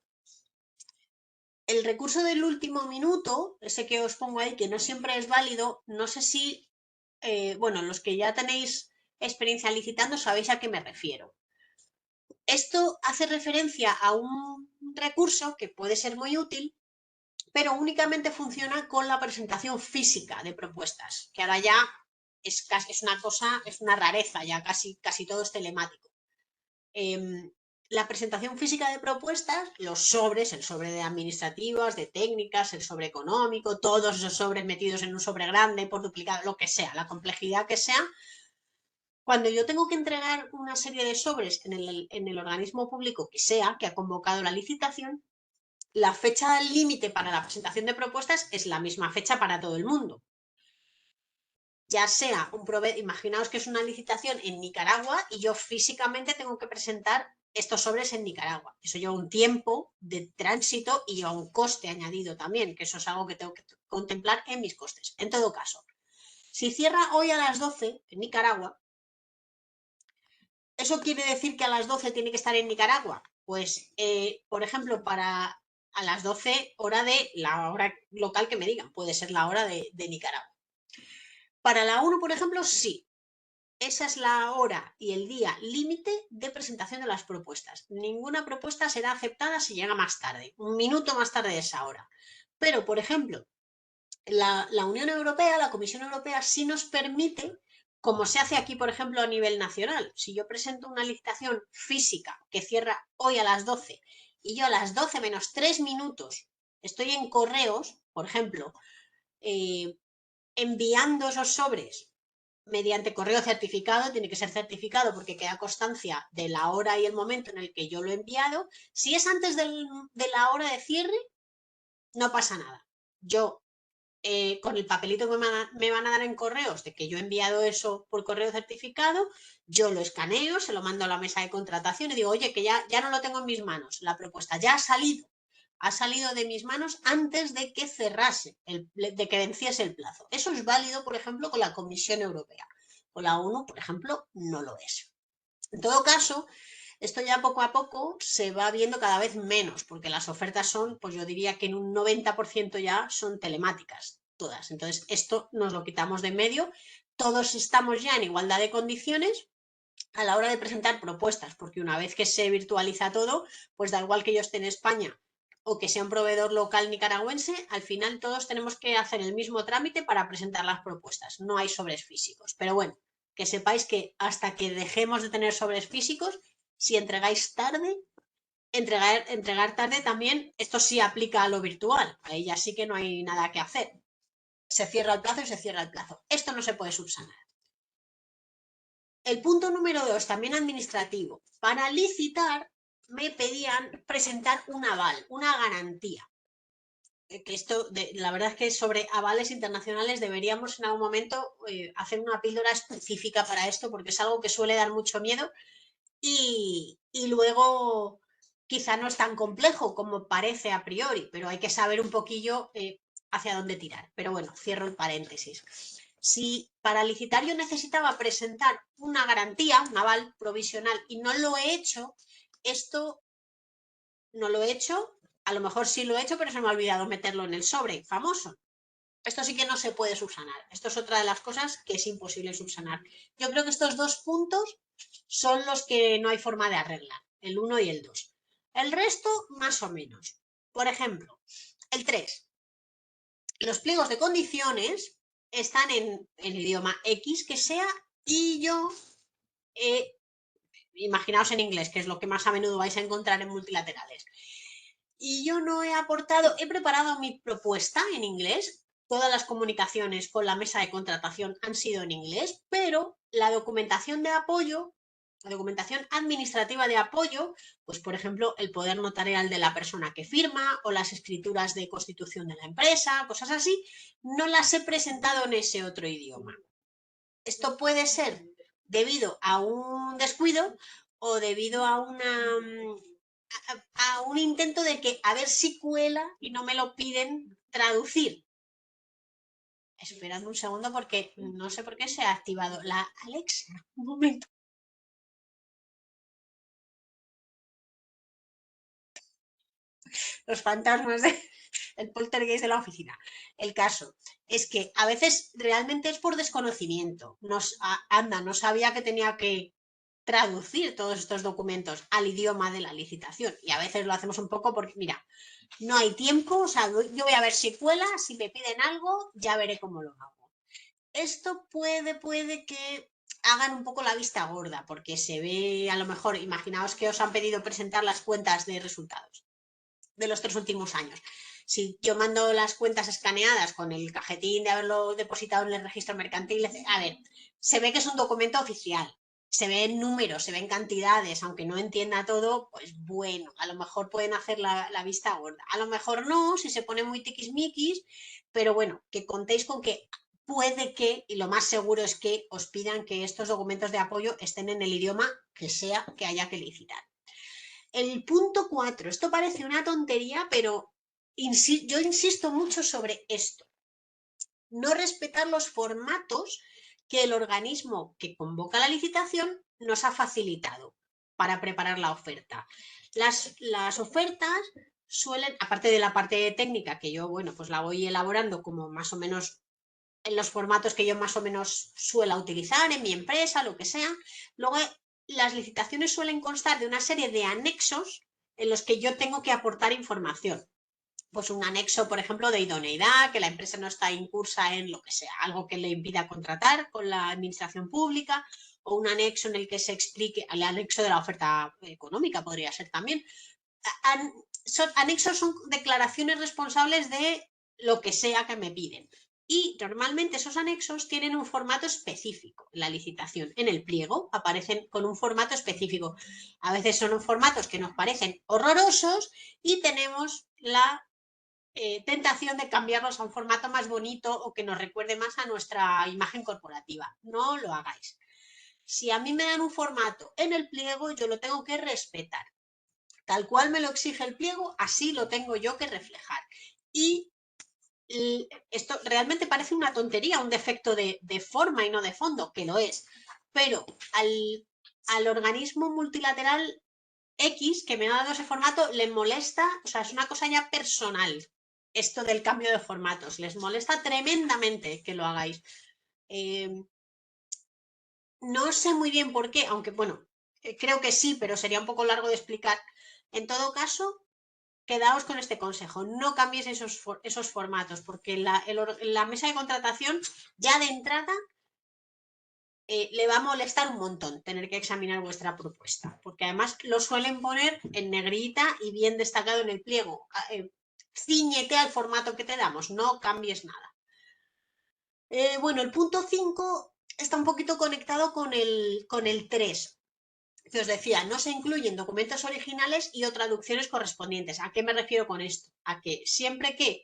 el recurso del último minuto, ese que os pongo ahí, que no siempre es válido, no sé si, bueno, los que ya tenéis experiencia licitando sabéis a qué me refiero. Esto hace referencia a un recurso que puede ser muy útil, pero únicamente funciona con la presentación física de propuestas, que ahora ya es una cosa, es una rareza, ya casi todo es telemático. La presentación física de propuestas, los sobres, el sobre de administrativas, de técnicas, el sobre económico, todos esos sobres metidos en un sobre grande por duplicado, lo que sea, la complejidad que sea. Cuando yo tengo que entregar una serie de sobres en el organismo público que sea, que ha convocado la licitación, la fecha límite para la presentación de propuestas es la misma fecha para todo el mundo. Ya sea un proveedor, imaginaos que es una licitación en Nicaragua y yo físicamente tengo que presentar estos sobres en Nicaragua. Eso lleva un tiempo de tránsito y lleva un coste añadido también, que eso es algo que tengo que contemplar en mis costes. En todo caso, si cierra hoy a las 12 en Nicaragua, ¿eso quiere decir que a las 12 tiene que estar en Nicaragua? Pues, por ejemplo, para a las 12 hora de la hora local que me digan, puede ser la hora de Nicaragua. Para la 1, por ejemplo, sí. Esa es la hora y el día límite de presentación de las propuestas. Ninguna propuesta será aceptada si llega más tarde, un minuto más tarde de esa hora. Pero, por ejemplo, la Unión Europea, la Comisión Europea, sí nos permite, como se hace aquí, por ejemplo, a nivel nacional. Si yo presento una licitación física que cierra hoy a las 12 y yo a las 12 menos 3 minutos estoy en correos, por ejemplo, enviando esos sobres mediante correo certificado, tiene que ser certificado porque queda constancia de la hora y el momento en el que yo lo he enviado. Si es antes de la hora de cierre, no pasa nada. Yo, con el papelito que me van a dar en correos de que yo he enviado eso por correo certificado, yo lo escaneo, se lo mando a la mesa de contratación y digo, oye, que ya no lo tengo en mis manos, la propuesta ya ha salido de mis manos antes de que cerrase, de que venciese el plazo. Eso es válido, por ejemplo, con la Comisión Europea. Con la ONU, por ejemplo, no lo es. En todo caso, esto ya poco a poco se va viendo cada vez menos, porque las ofertas son, pues yo diría que en un 90% ya son telemáticas, todas. Entonces, esto nos lo quitamos de en medio. Todos estamos ya en igualdad de condiciones a la hora de presentar propuestas, porque una vez que se virtualiza todo, pues da igual que yo esté en España o que sea un proveedor local nicaragüense, al final todos tenemos que hacer el mismo trámite para presentar las propuestas. No hay sobres físicos. Pero bueno, que sepáis que hasta que dejemos de tener sobres físicos, si entregáis tarde, entregar tarde también, esto sí aplica a lo virtual. Ahí ya sí que no hay nada que hacer. se cierra el plazo y se cierra el plazo. Esto no se puede subsanar. El punto número 2, también administrativo. Para licitar me pedían presentar un aval, una garantía. Que esto, la verdad es que sobre avales internacionales deberíamos en algún momento hacer una píldora específica para esto, porque es algo que suele dar mucho miedo y luego quizá no es tan complejo como parece a priori, pero hay que saber un poquillo hacia dónde tirar. Pero bueno, cierro el paréntesis. Si para licitar yo necesitaba presentar una garantía, un aval provisional, y no lo he hecho, esto no lo he hecho, a lo mejor sí lo he hecho, pero se me ha olvidado meterlo en el sobre famoso. Esto sí que no se puede subsanar. Esto es otra de las cosas que es imposible subsanar. Yo creo que estos dos puntos son los que no hay forma de arreglar, el 1 y el 2. El resto, más o menos. Por ejemplo, el 3. Los pliegos de condiciones están en idioma X que sea y yo, imaginaos en inglés, que es lo que más a menudo vais a encontrar en multilaterales. Y yo no he aportado, he preparado mi propuesta en inglés, todas las comunicaciones con la mesa de contratación han sido en inglés, pero la documentación de apoyo, la documentación administrativa de apoyo, pues por ejemplo el poder notarial de la persona que firma o las escrituras de constitución de la empresa, cosas así, no las he presentado en ese otro idioma. Esto puede ser debido a un descuido o debido a un intento de que a ver si cuela y no me lo piden traducir. Esperad un segundo porque no sé por qué se ha activado la Alexa. Un momento. Los fantasmas del poltergeist de la oficina. El caso es que a veces realmente es por desconocimiento. No sabía que tenía que traducir todos estos documentos al idioma de la licitación. Y a veces lo hacemos un poco porque, mira, no hay tiempo, o sea, yo voy a ver si cuela, si me piden algo, ya veré cómo lo hago. Esto puede que hagan un poco la vista gorda, porque se ve, a lo mejor, imaginaos que os han pedido presentar las cuentas de resultados de los 3 últimos años. Si yo mando las cuentas escaneadas con el cajetín de haberlo depositado en el registro mercantil, a ver, se ve que es un documento oficial, se ven números, se ven cantidades, aunque no entienda todo, pues bueno, a lo mejor pueden hacer la vista gorda. A lo mejor no, si se pone muy tiquismiquis, pero bueno, que contéis con que puede que, y lo más seguro es que os pidan que estos documentos de apoyo estén en el idioma que sea que haya que licitar. El punto 4, esto parece una tontería, pero yo insisto mucho sobre esto. No respetar los formatos que el organismo que convoca la licitación nos ha facilitado para preparar la oferta. Las ofertas suelen, aparte de la parte técnica, que yo, bueno, pues la voy elaborando como más o menos en los formatos que yo más o menos suelo utilizar en mi empresa, lo que sea, luego las licitaciones suelen constar de una serie de anexos en los que yo tengo que aportar información. Pues un anexo, por ejemplo, de idoneidad, que la empresa no está incursa en lo que sea, algo que le impida contratar con la administración pública, o un anexo en el que se explique, el anexo de la oferta económica podría ser también. Anexos son declaraciones responsables de lo que sea que me piden. Y normalmente esos anexos tienen un formato específico. La licitación en el pliego aparecen con un formato específico. A veces son formatos que nos parecen horrorosos y tenemos la tentación de cambiarlos a un formato más bonito o que nos recuerde más a nuestra imagen corporativa. No lo hagáis. Si a mí me dan un formato en el pliego, yo lo tengo que respetar. Tal cual me lo exige el pliego, así lo tengo yo que reflejar. Y esto realmente parece una tontería, un defecto de forma y no de fondo, que lo es. Pero al organismo multilateral X que me ha dado ese formato le molesta, o sea, es una cosa ya personal esto del cambio de formatos. Les molesta tremendamente que lo hagáis. No sé muy bien por qué, aunque bueno, creo que sí, pero sería un poco largo de explicar. En todo caso, quedaos con este consejo, no cambiéis esos formatos, porque la mesa de contratación ya de entrada le va a molestar un montón tener que examinar vuestra propuesta, porque además lo suelen poner en negrita y bien destacado en el pliego. Cíñete al formato que te damos, no cambies nada. Bueno, el punto 5 está un poquito conectado con el 3, que os decía, no se incluyen documentos originales y o traducciones correspondientes. ¿A qué me refiero con esto? A que siempre que,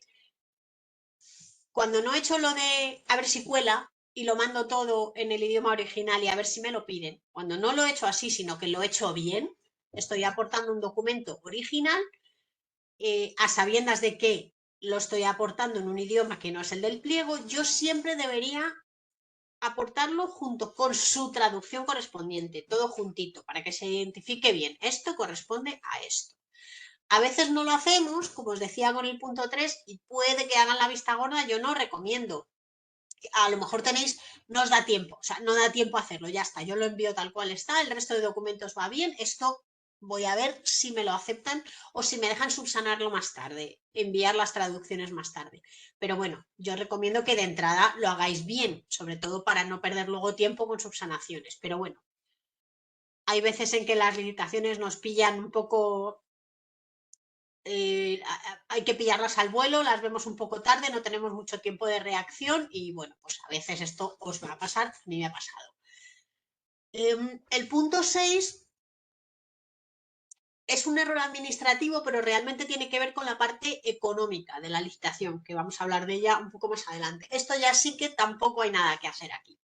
cuando no he hecho lo de a ver si cuela y lo mando todo en el idioma original y a ver si me lo piden, cuando no lo he hecho así, sino que lo he hecho bien, estoy aportando un documento original a sabiendas de que lo estoy aportando en un idioma que no es el del pliego, yo siempre debería aportarlo junto con su traducción correspondiente, todo juntito, para que se identifique bien. Esto corresponde a esto. A veces no lo hacemos, como os decía con el punto 3, y puede que hagan la vista gorda, yo no recomiendo. A lo mejor tenéis, no os da tiempo, o sea, no da tiempo a hacerlo, ya está, yo lo envío tal cual está, el resto de documentos va bien, esto voy a ver si me lo aceptan o si me dejan subsanarlo más tarde, enviar las traducciones más tarde. Pero bueno, yo recomiendo que de entrada lo hagáis bien, sobre todo para no perder luego tiempo con subsanaciones. Pero bueno, hay veces en que las licitaciones nos pillan un poco, hay que pillarlas al vuelo, las vemos un poco tarde, no tenemos mucho tiempo de reacción y bueno, pues a veces esto os va a pasar, a mí me ha pasado. El punto 6 es un error administrativo, pero realmente tiene que ver con la parte económica de la licitación, que vamos a hablar de ella un poco más adelante. Esto ya sí que tampoco hay nada que hacer aquí.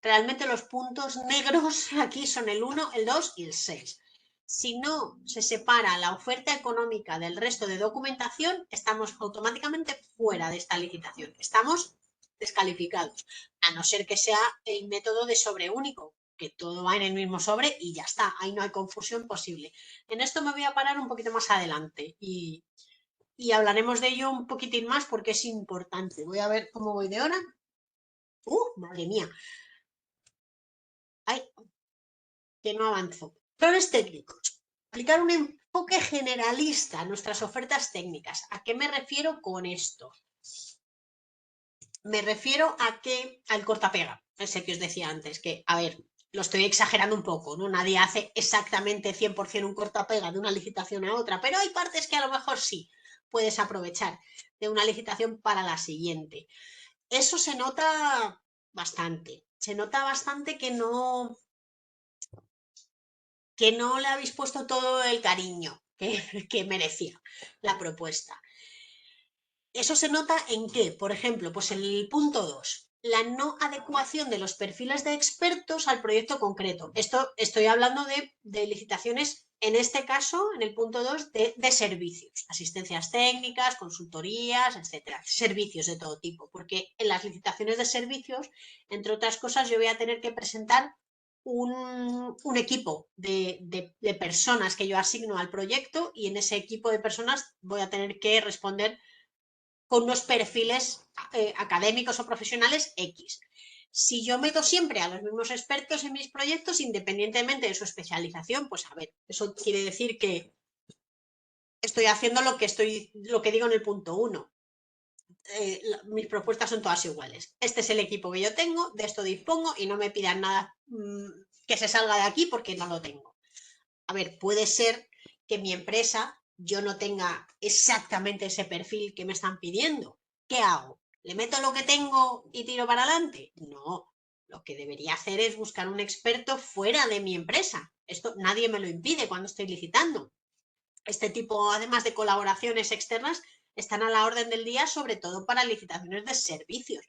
Realmente los puntos negros aquí son el 1, el 2 y el 6. Si no se separa la oferta económica del resto de documentación, estamos automáticamente fuera de esta licitación. Estamos descalificados, a no ser que sea el método de sobre único, que todo va en el mismo sobre y ya está, ahí no hay confusión posible. En esto me voy a parar un poquito más adelante y hablaremos de ello un poquitín más porque es importante. Voy a ver cómo voy de hora. Madre mía. Ay, que no avanzó. Planes técnicos. Aplicar un enfoque generalista a nuestras ofertas técnicas. ¿A qué me refiero con esto? Me refiero a que al cortapega, ese que os decía antes, que, a ver, lo estoy exagerando un poco, ¿no? Nadie hace exactamente 100% un cortapega de una licitación a otra, pero hay partes que a lo mejor sí puedes aprovechar de una licitación para la siguiente. Eso se nota bastante. Se nota bastante que no le habéis puesto todo el cariño que merecía la propuesta. Eso se nota en que, por ejemplo, pues en el punto 2, la no adecuación de los perfiles de expertos al proyecto concreto. Esto estoy hablando de licitaciones, en este caso, en el punto 2, de servicios, asistencias técnicas, consultorías, etcétera, servicios de todo tipo, porque en las licitaciones de servicios, entre otras cosas, yo voy a tener que presentar un equipo de personas que yo asigno al proyecto y en ese equipo de personas voy a tener que responder con unos perfiles académicos o profesionales X. Si yo meto siempre a los mismos expertos en mis proyectos, independientemente de su especialización, pues a ver, eso quiere decir que estoy haciendo lo que digo en el punto 1. Mis propuestas son todas iguales. Este es el equipo que yo tengo, de esto dispongo y no me pidan nada que se salga de aquí porque no lo tengo. A ver, puede ser que mi empresa yo no tenga exactamente ese perfil que me están pidiendo. ¿Qué hago? ¿Le meto lo que tengo y tiro para adelante? No, lo que debería hacer es buscar un experto fuera de mi empresa. Esto nadie me lo impide cuando estoy licitando. Este tipo, además de colaboraciones externas, están a la orden del día, sobre todo para licitaciones de servicios.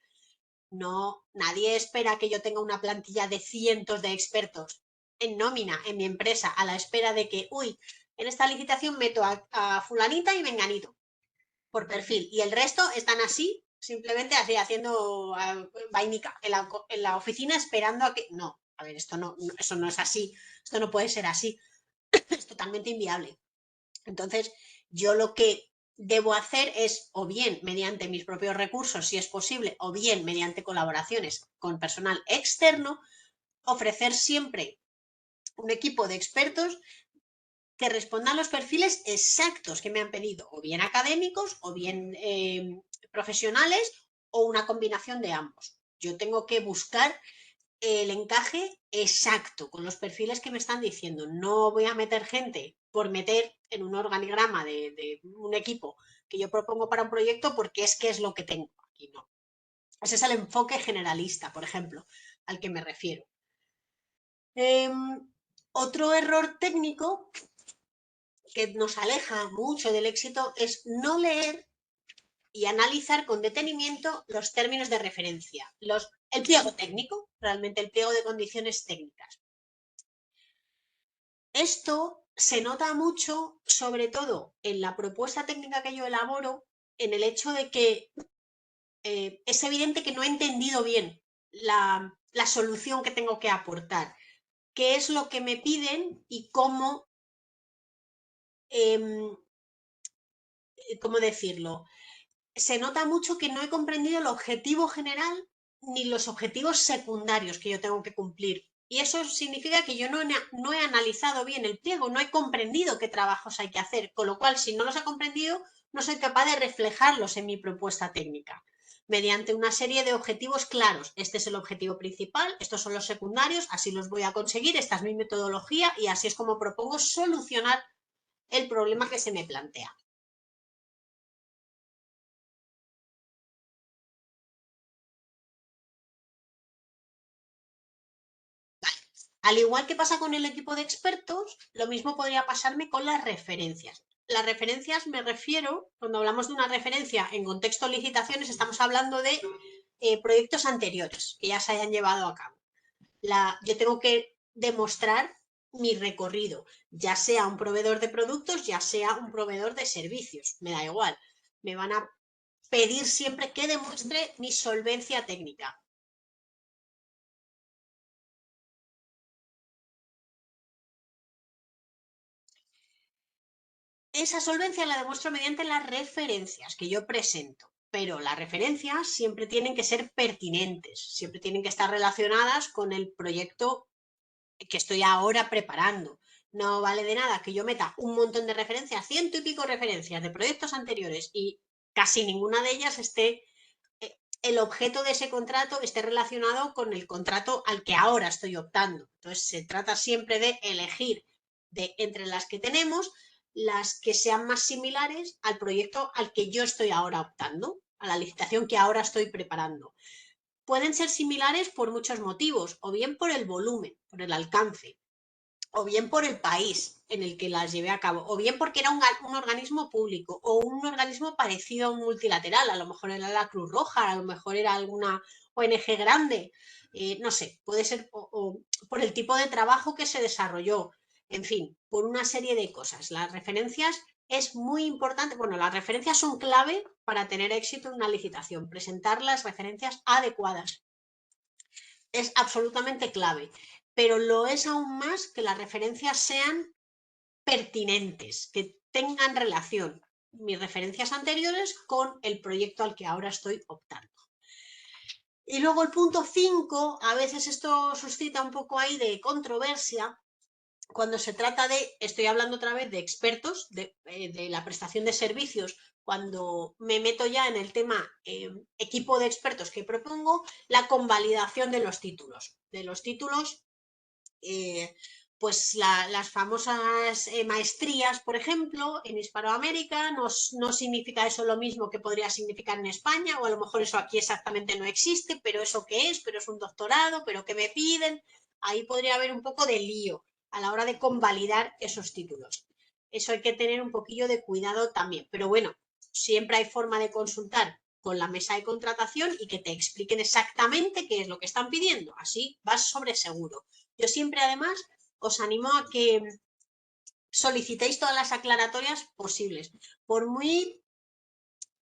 No, nadie espera que yo tenga una plantilla de cientos de expertos en nómina en mi empresa a la espera de que, uy, en esta licitación meto a fulanita y menganito por perfil y el resto están así, simplemente así haciendo vainica en la oficina esperando a que... No, a ver, esto no, eso no es así, esto no puede ser así, es totalmente inviable. Entonces, yo lo que debo hacer es, o bien mediante mis propios recursos, si es posible, o bien mediante colaboraciones con personal externo, ofrecer siempre un equipo de expertos que respondan los perfiles exactos que me han pedido, o bien académicos, o bien profesionales, o una combinación de ambos. Yo tengo que buscar el encaje exacto con los perfiles que me están diciendo. No voy a meter gente por meter en un organigrama de un equipo que yo propongo para un proyecto porque es que es lo que tengo. Aquí no. Ese es el enfoque generalista, por ejemplo, al que me refiero. Otro error técnico que nos aleja mucho del éxito es no leer y analizar con detenimiento los términos de referencia, el pliego técnico, realmente el pliego de condiciones técnicas. Esto se nota mucho, sobre todo en la propuesta técnica que yo elaboro, en el hecho de que es evidente que no he entendido bien la solución que tengo que aportar, qué es lo que me piden y cómo decirlo. Se nota mucho que no he comprendido el objetivo general ni los objetivos secundarios que yo tengo que cumplir. Y eso significa que yo no he analizado bien el pliego, no he comprendido qué trabajos hay que hacer, con lo cual, si no los he comprendido, no soy capaz de reflejarlos en mi propuesta técnica mediante una serie de objetivos claros. Este es el objetivo principal, estos son los secundarios, así los voy a conseguir, esta es mi metodología y así es como propongo solucionar el problema que se me plantea. Al igual que pasa con el equipo de expertos, lo mismo podría pasarme con las referencias. Las referencias me refiero, cuando hablamos de una referencia en contexto de licitaciones, estamos hablando de proyectos anteriores que ya se hayan llevado a cabo. Yo tengo que demostrar mi recorrido, ya sea un proveedor de productos, ya sea un proveedor de servicios, me da igual. Me van a pedir siempre que demuestre mi solvencia técnica. Esa solvencia la demuestro mediante las referencias que yo presento, pero las referencias siempre tienen que ser pertinentes, siempre tienen que estar relacionadas con el proyecto que estoy ahora preparando. No vale de nada que yo meta un montón de referencias, 100 y pico referencias de proyectos anteriores y casi ninguna de ellas el objeto de ese contrato esté relacionado con el contrato al que ahora estoy optando. Entonces se trata siempre de elegir entre las que tenemos las que sean más similares al proyecto al que yo estoy ahora optando, a la licitación que ahora estoy preparando. Pueden ser similares por muchos motivos, o bien por el volumen, por el alcance, o bien por el país en el que las llevé a cabo, o bien porque era un organismo público o un organismo parecido a un multilateral, a lo mejor era la Cruz Roja, a lo mejor era alguna ONG grande, no sé, puede ser o por el tipo de trabajo que se desarrolló, en fin, por una serie de cosas. Las referencias es muy importante, bueno, las referencias son clave para tener éxito en una licitación, presentar las referencias adecuadas es absolutamente clave, pero lo es aún más que las referencias sean pertinentes, que tengan relación mis referencias anteriores con el proyecto al que ahora estoy optando. Y luego el punto 5, a veces esto suscita un poco ahí de controversia, cuando se trata estoy hablando otra vez de expertos, de la prestación de servicios, cuando me meto ya en el tema equipo de expertos que propongo, la convalidación de los títulos pues las famosas maestrías, por ejemplo, en Hispanoamérica, no significa eso lo mismo que podría significar en España, o a lo mejor eso aquí exactamente no existe, pero eso qué es, pero es un doctorado, pero qué me piden, ahí podría haber un poco de lío a la hora de convalidar esos títulos. Eso hay que tener un poquillo de cuidado también, pero bueno, siempre hay forma de consultar con la mesa de contratación y que te expliquen exactamente qué es lo que están pidiendo, así vas sobre seguro. Yo siempre además os animo a que solicitéis todas las aclaratorias posibles, por muy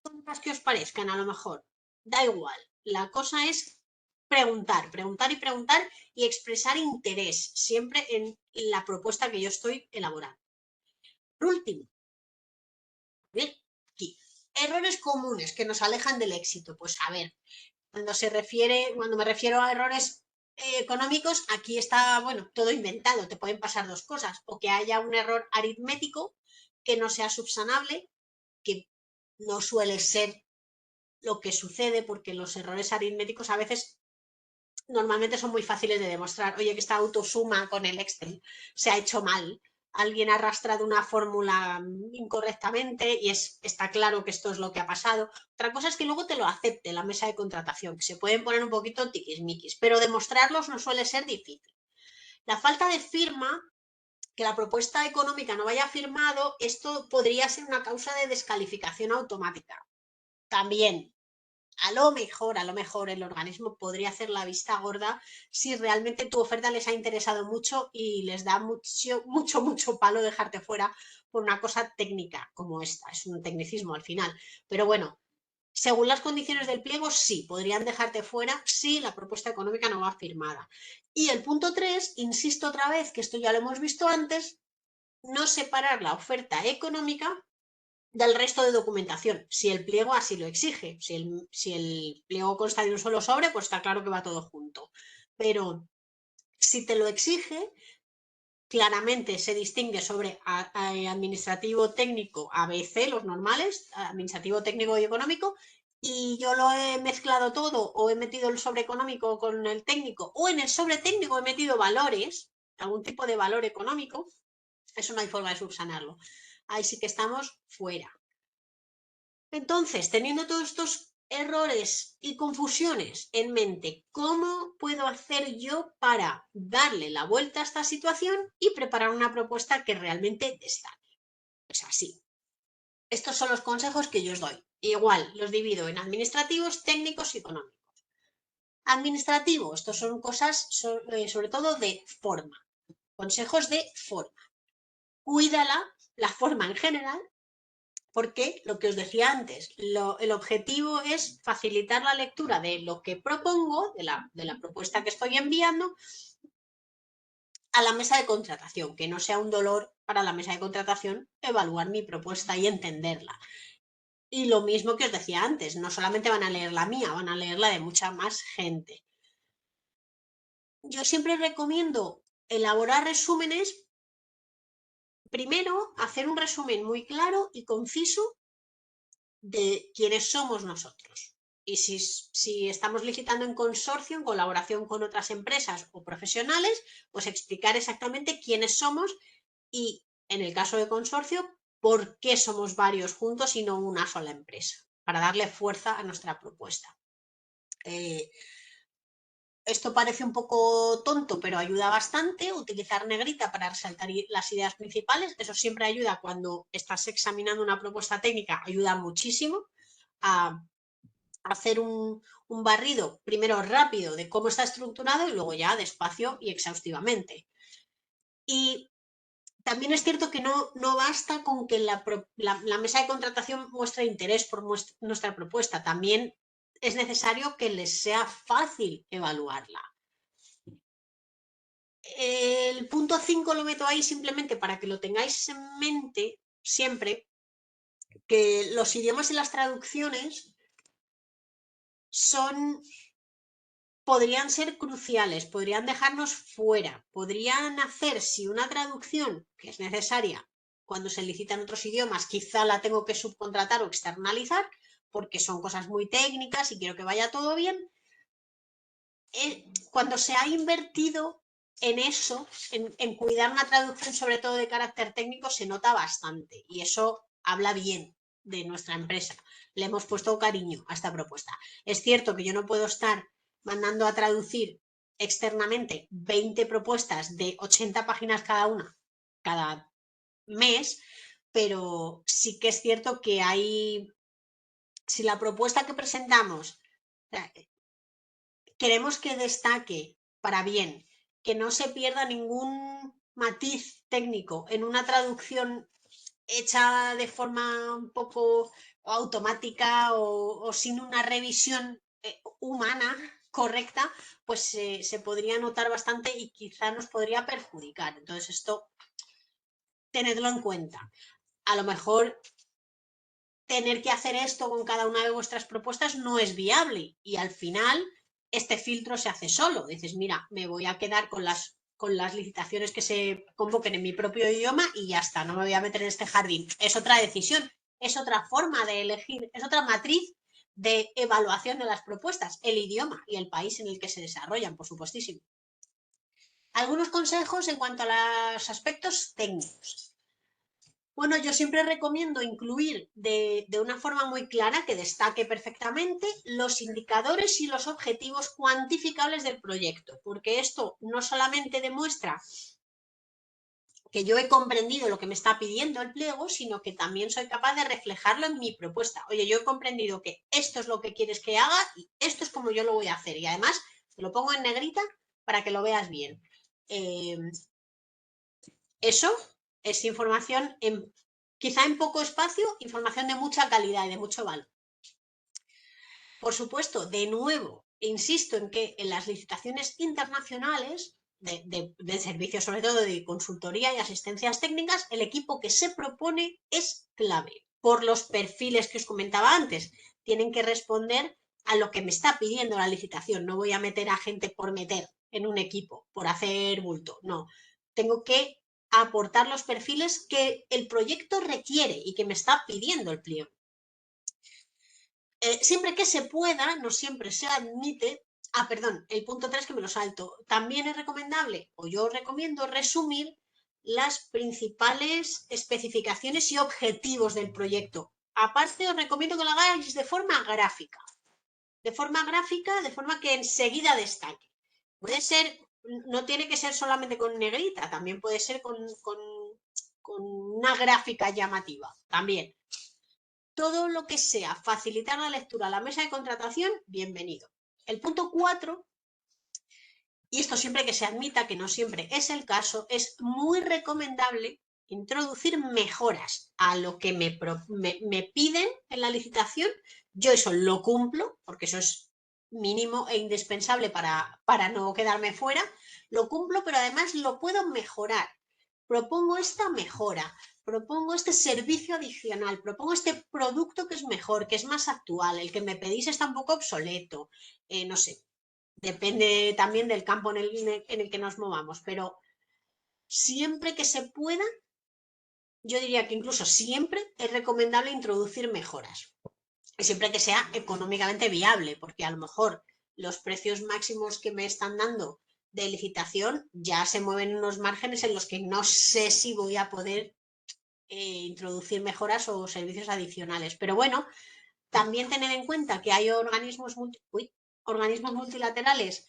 tontas que os parezcan a lo mejor, da igual, la cosa es preguntar, preguntar y preguntar y expresar interés siempre en la propuesta que yo estoy elaborando. Por último, bien, aquí, errores comunes que nos alejan del éxito, pues a ver, cuando me refiero a errores económicos, aquí está, bueno, todo inventado, te pueden pasar dos cosas, o que haya un error aritmético que no sea subsanable, que no suele ser lo que sucede, porque los errores aritméticos a veces normalmente son muy fáciles de demostrar. Oye, que esta autosuma con el Excel se ha hecho mal, alguien ha arrastrado una fórmula incorrectamente y está claro que esto es lo que ha pasado. Otra cosa es que luego te lo acepte la mesa de contratación, que se pueden poner un poquito tiquismiquis, pero demostrarlos no suele ser difícil. La falta de firma, que la propuesta económica no vaya firmado, esto podría ser una causa de descalificación automática. También, a lo mejor el organismo podría hacer la vista gorda si realmente tu oferta les ha interesado mucho y les da mucho palo dejarte fuera por una cosa técnica como esta. Es un tecnicismo al final. Pero bueno, según las condiciones del pliego, sí, podrían dejarte fuera si la propuesta económica no va firmada. Y el punto 3, insisto otra vez, que esto ya lo hemos visto antes, no separar la oferta económica del resto de documentación, si el pliego así lo exige. Si el pliego consta de un solo sobre, pues está claro que va todo junto. Pero si te lo exige, claramente se distingue sobre administrativo técnico ABC, los normales, administrativo técnico y económico, y yo lo he mezclado todo o he metido el sobre económico con el técnico o en el sobre técnico he metido valores, algún tipo de valor económico, eso no hay forma de subsanarlo. Ahí sí que estamos fuera. Entonces, teniendo todos estos errores y confusiones en mente, ¿cómo puedo hacer yo para darle la vuelta a esta situación y preparar una propuesta que realmente destaque? Pues así. Estos son los consejos que yo os doy. Igual, los divido en administrativos, técnicos y económicos. Administrativo, estos son cosas sobre todo de forma. Consejos de forma. Cuídala, la forma en general, porque lo que os decía antes, el objetivo es facilitar la lectura de lo que propongo, de la propuesta que estoy enviando, a la mesa de contratación, que no sea un dolor para la mesa de contratación evaluar mi propuesta y entenderla. Y lo mismo que os decía antes, no solamente van a leer la mía, van a leer la de mucha más gente. Yo siempre recomiendo elaborar resúmenes. Primero, hacer un resumen muy claro y conciso de quiénes somos nosotros. Y si estamos licitando en consorcio, en colaboración con otras empresas o profesionales, pues explicar exactamente quiénes somos y, en el caso de consorcio, por qué somos varios juntos y no una sola empresa, para darle fuerza a nuestra propuesta. Esto parece un poco tonto, pero ayuda bastante. Utilizar negrita para resaltar las ideas principales. Eso siempre ayuda cuando estás examinando una propuesta técnica, ayuda muchísimo a hacer un barrido, primero rápido, de cómo está estructurado y luego ya despacio y exhaustivamente. Y también es cierto que no basta con que la mesa de contratación muestre interés por nuestra propuesta. También es necesario que les sea fácil evaluarla. El punto 5 lo meto ahí simplemente para que lo tengáis en mente siempre, que los idiomas y las traducciones podrían ser cruciales, podrían dejarnos fuera, podrían hacer, si una traducción que es necesaria cuando se licitan otros idiomas, quizá la tengo que subcontratar o externalizar, porque son cosas muy técnicas y quiero que vaya todo bien. Cuando se ha invertido en eso, en cuidar una traducción sobre todo de carácter técnico, se nota bastante y eso habla bien de nuestra empresa. Le hemos puesto cariño a esta propuesta. Es cierto que yo no puedo estar mandando a traducir externamente 20 propuestas de 80 páginas cada una, cada mes, pero sí que es cierto que si la propuesta que presentamos queremos que destaque para bien, que no se pierda ningún matiz técnico en una traducción hecha de forma un poco automática o sin una revisión humana correcta, pues se podría notar bastante y quizá nos podría perjudicar. Entonces esto, tenedlo en cuenta. A lo mejor tener que hacer esto con cada una de vuestras propuestas no es viable y al final este filtro se hace solo. Dices, mira, me voy a quedar con las licitaciones que se convoquen en mi propio idioma y ya está, no me voy a meter en este jardín. Es otra decisión, es otra forma de elegir, es otra matriz de evaluación de las propuestas, el idioma y el país en el que se desarrollan, por supuestísimo. Algunos consejos en cuanto a los aspectos técnicos. Bueno, yo siempre recomiendo incluir de una forma muy clara, que destaque perfectamente, los indicadores y los objetivos cuantificables del proyecto, porque esto no solamente demuestra que yo he comprendido lo que me está pidiendo el pliego, sino que también soy capaz de reflejarlo en mi propuesta. Oye, yo he comprendido que esto es lo que quieres que haga y esto es como yo lo voy a hacer. Y además te lo pongo en negrita para que lo veas bien. Eso es información, quizá en poco espacio, información de mucha calidad y de mucho valor. Por supuesto, de nuevo, insisto en que en las licitaciones internacionales de servicios, sobre todo de consultoría y asistencias técnicas, el equipo que se propone es clave por los perfiles que os comentaba antes. Tienen que responder a lo que me está pidiendo la licitación. No voy a meter a gente por meter en un equipo, por hacer bulto. No, tengo que aportar los perfiles que el proyecto requiere y que me está pidiendo el pliego. Siempre que se pueda, no siempre se admite. Perdón, el punto 3 que me lo salto. También es recomendable, o yo recomiendo, resumir las principales especificaciones y objetivos del proyecto. Aparte, os recomiendo que lo hagáis de forma gráfica. De forma que enseguida destaque. Puede ser, no tiene que ser solamente con negrita, también puede ser con una gráfica llamativa. También. Todo lo que sea facilitar la lectura a la mesa de contratación, bienvenido. El punto 4, y esto siempre que se admita, que no siempre es el caso, es muy recomendable introducir mejoras a lo que me piden en la licitación. Yo eso lo cumplo, porque eso es mínimo e indispensable para no quedarme fuera. Lo cumplo, pero además lo puedo mejorar. Propongo esta mejora, propongo este servicio adicional, propongo este producto que es mejor, que es más actual, el que me pedís está un poco obsoleto, no sé, depende también del campo en el que nos movamos, pero siempre que se pueda, yo diría que incluso siempre es recomendable introducir mejoras, y siempre que sea económicamente viable, porque a lo mejor los precios máximos que me están dando de licitación ya se mueven unos márgenes en los que no sé si voy a poder introducir mejoras o servicios adicionales. Pero bueno, también tener en cuenta que hay organismos multilaterales,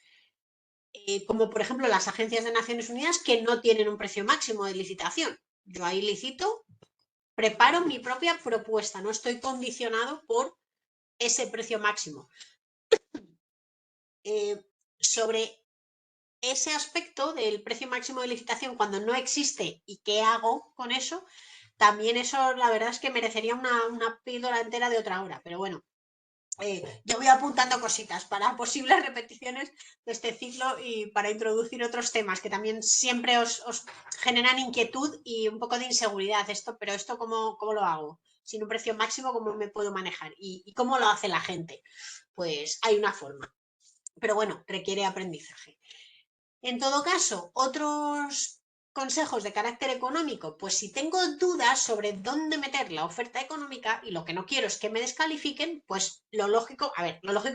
como por ejemplo las agencias de Naciones Unidas, que no tienen un precio máximo de licitación. Yo ahí licito, preparo mi propia propuesta, no estoy condicionado por ese precio máximo. Sobre ese aspecto del precio máximo de licitación, cuando no existe y qué hago con eso, también eso la verdad es que merecería una píldora entera de otra hora, pero bueno, yo voy apuntando cositas para posibles repeticiones de este ciclo y para introducir otros temas que también siempre os generan inquietud y un poco de inseguridad. Pero esto ¿cómo lo hago? Sin un precio máximo, ¿cómo me puedo manejar? ¿Y cómo lo hace la gente? Pues hay una forma, pero bueno, requiere aprendizaje. En todo caso, otros consejos de carácter económico, pues si tengo dudas sobre dónde meter la oferta económica y lo que no quiero es que me descalifiquen, pues lo lógico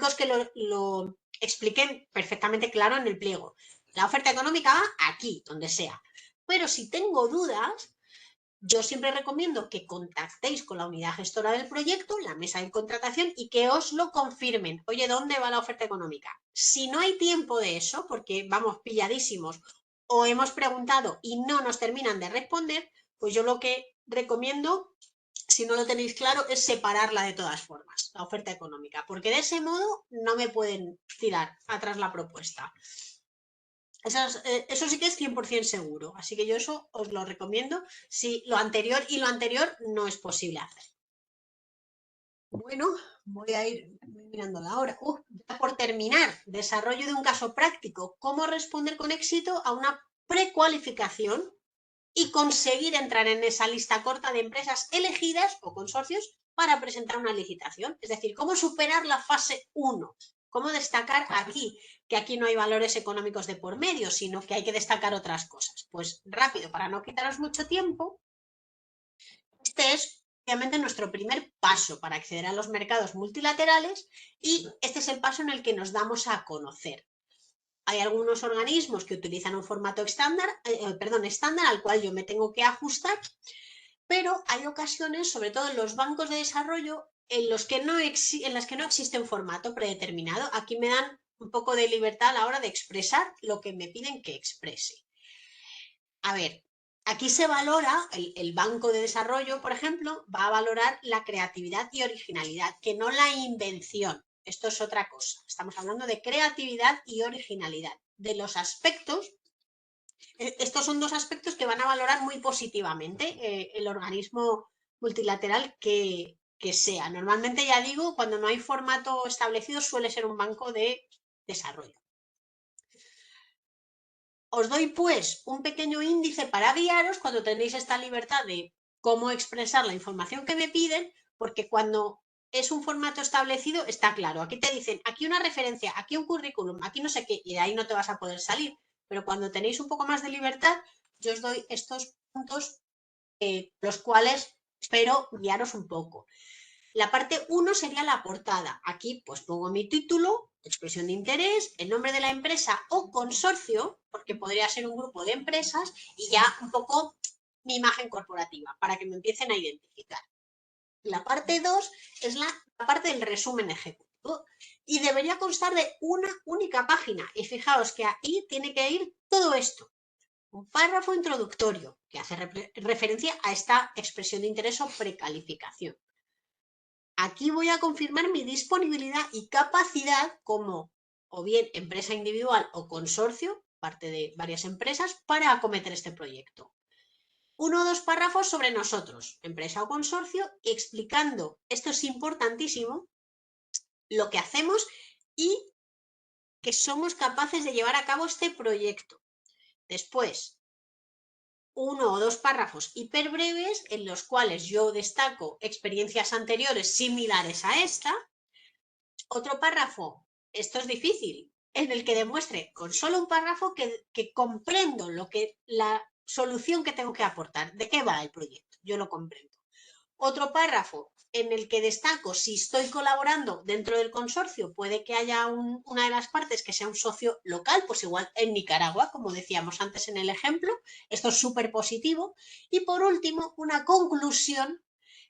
es que lo expliquen perfectamente claro en el pliego. La oferta económica va aquí, donde sea. Pero si tengo dudas, yo siempre recomiendo que contactéis con la unidad gestora del proyecto, la mesa de contratación, y que os lo confirmen. Oye, ¿dónde va la oferta económica? Si no hay tiempo de eso, porque vamos pilladísimos, o hemos preguntado y no nos terminan de responder, pues yo lo que recomiendo, si no lo tenéis claro, es separarla de todas formas, la oferta económica, porque de ese modo no me pueden tirar atrás la propuesta. Eso sí que es 100% seguro, así que yo eso os lo recomiendo si lo anterior no es posible hacer. Bueno, voy mirando la hora. Ya por terminar, desarrollo de un caso práctico, cómo responder con éxito a una precualificación y conseguir entrar en esa lista corta de empresas elegidas o consorcios para presentar una licitación. Es decir, cómo superar la fase 1, cómo destacar aquí, que aquí no hay valores económicos de por medio, sino que hay que destacar otras cosas. Pues rápido, para no quitaros mucho tiempo, este es obviamente nuestro primer paso para acceder a los mercados multilaterales y este es el paso en el que nos damos a conocer. Hay algunos organismos que utilizan un formato estándar al cual yo me tengo que ajustar, pero hay ocasiones, sobre todo en los bancos de desarrollo, en las que no existe un formato predeterminado. Aquí me dan un poco de libertad a la hora de expresar lo que me piden que exprese. A ver, aquí se valora, el banco de desarrollo, por ejemplo, va a valorar la creatividad y originalidad, que no la invención. Esto es otra cosa. Estamos hablando de creatividad y originalidad. De los aspectos, estos son dos aspectos que van a valorar muy positivamente el organismo multilateral que sea. Normalmente, ya digo, cuando no hay formato establecido suele ser un banco de desarrollo. Os doy pues un pequeño índice para guiaros cuando tenéis esta libertad de cómo expresar la información que me piden, porque cuando es un formato establecido está claro. Aquí te dicen, aquí una referencia, aquí un currículum, aquí no sé qué, y de ahí no te vas a poder salir. Pero cuando tenéis un poco más de libertad, yo os doy estos puntos, los cuales espero guiaros un poco. La parte 1 sería la portada. Aquí pues pongo mi título, expresión de interés, el nombre de la empresa o consorcio, porque podría ser un grupo de empresas, y ya un poco mi imagen corporativa, para que me empiecen a identificar. La parte 2 es la parte del resumen ejecutivo y debería constar de una única página. Y fijaos que ahí tiene que ir todo esto. Un párrafo introductorio que hace referencia a esta expresión de interés o precalificación. Aquí voy a confirmar mi disponibilidad y capacidad como o bien empresa individual o consorcio, parte de varias empresas, para acometer este proyecto. 1 o 2 párrafos sobre nosotros, empresa o consorcio, explicando, esto es importantísimo, lo que hacemos y que somos capaces de llevar a cabo este proyecto. Después, 1 o 2 párrafos hiperbreves en los cuales yo destaco experiencias anteriores similares a esta. Otro párrafo, esto es difícil, en el que demuestre con solo un párrafo que comprendo la solución que tengo que aportar, de qué va el proyecto, yo lo comprendo. Otro párrafo en el que destaco si estoy colaborando dentro del consorcio, puede que haya una de las partes que sea un socio local, pues igual en Nicaragua, como decíamos antes en el ejemplo, esto es súper positivo. Y por último, una conclusión,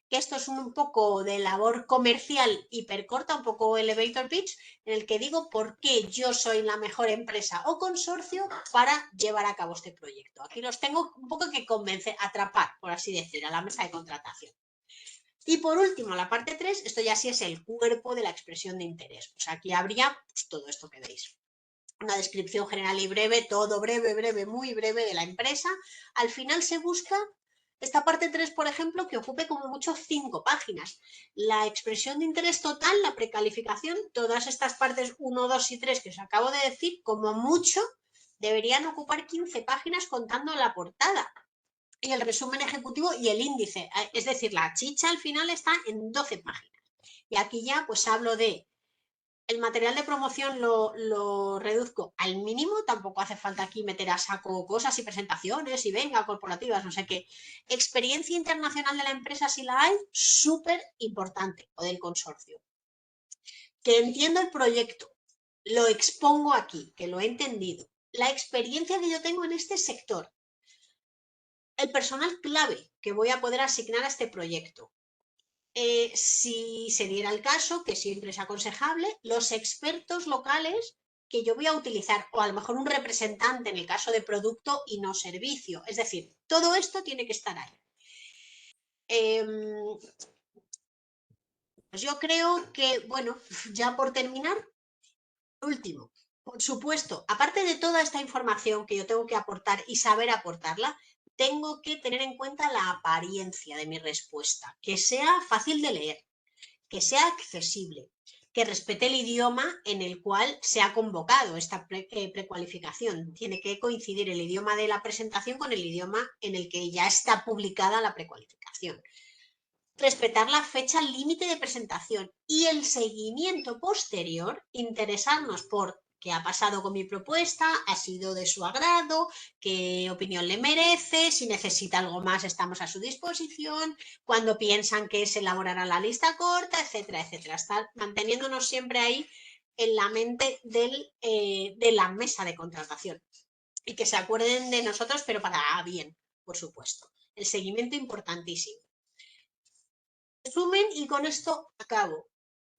que esto es un poco de labor comercial hipercorta, un poco elevator pitch, en el que digo por qué yo soy la mejor empresa o consorcio para llevar a cabo este proyecto. Aquí los tengo un poco que convencer, atrapar, por así decir, a la mesa de contratación. Y por último, la parte 3, esto ya sí es el cuerpo de la expresión de interés. Pues aquí habría pues, todo esto que veis. Una descripción general y breve, todo breve, muy breve de la empresa. Al final se busca esta parte 3, por ejemplo, que ocupe como mucho 5 páginas. La expresión de interés total, la precalificación, todas estas partes 1, 2 y 3 que os acabo de decir, como mucho, deberían ocupar 15 páginas contando la portada y el resumen ejecutivo y el índice. Es decir, la chicha al final está en 12 páginas. Y aquí ya pues hablo de el material de promoción lo reduzco al mínimo, tampoco hace falta aquí meter a saco cosas y presentaciones y venga, corporativas, no sé qué. Experiencia internacional de la empresa, si la hay, súper importante, o del consorcio. Que entiendo el proyecto, lo expongo aquí, que lo he entendido. La experiencia que yo tengo en este sector. El personal clave que voy a poder asignar a este proyecto. Si se diera el caso, que siempre es aconsejable, los expertos locales que yo voy a utilizar, o a lo mejor un representante en el caso de producto y no servicio. Es decir, todo esto tiene que estar ahí. Pues yo creo que, bueno, ya por terminar, último, por supuesto, aparte de toda esta información que yo tengo que aportar y saber aportarla, tengo que tener en cuenta la apariencia de mi respuesta, que sea fácil de leer, que sea accesible, que respete el idioma en el cual se ha convocado esta precualificación. Tiene que coincidir el idioma de la presentación con el idioma en el que ya está publicada la precualificación. Respetar la fecha límite de presentación y el seguimiento posterior, interesarnos por qué ha pasado con mi propuesta, ha sido de su agrado, qué opinión le merece, si necesita algo más estamos a su disposición, cuando piensan que se elaborará la lista corta, etcétera, etcétera. Estar manteniéndonos siempre ahí en la mente de la mesa de contratación y que se acuerden de nosotros, pero para bien, por supuesto. El seguimiento importantísimo. Resumen, y con esto acabo.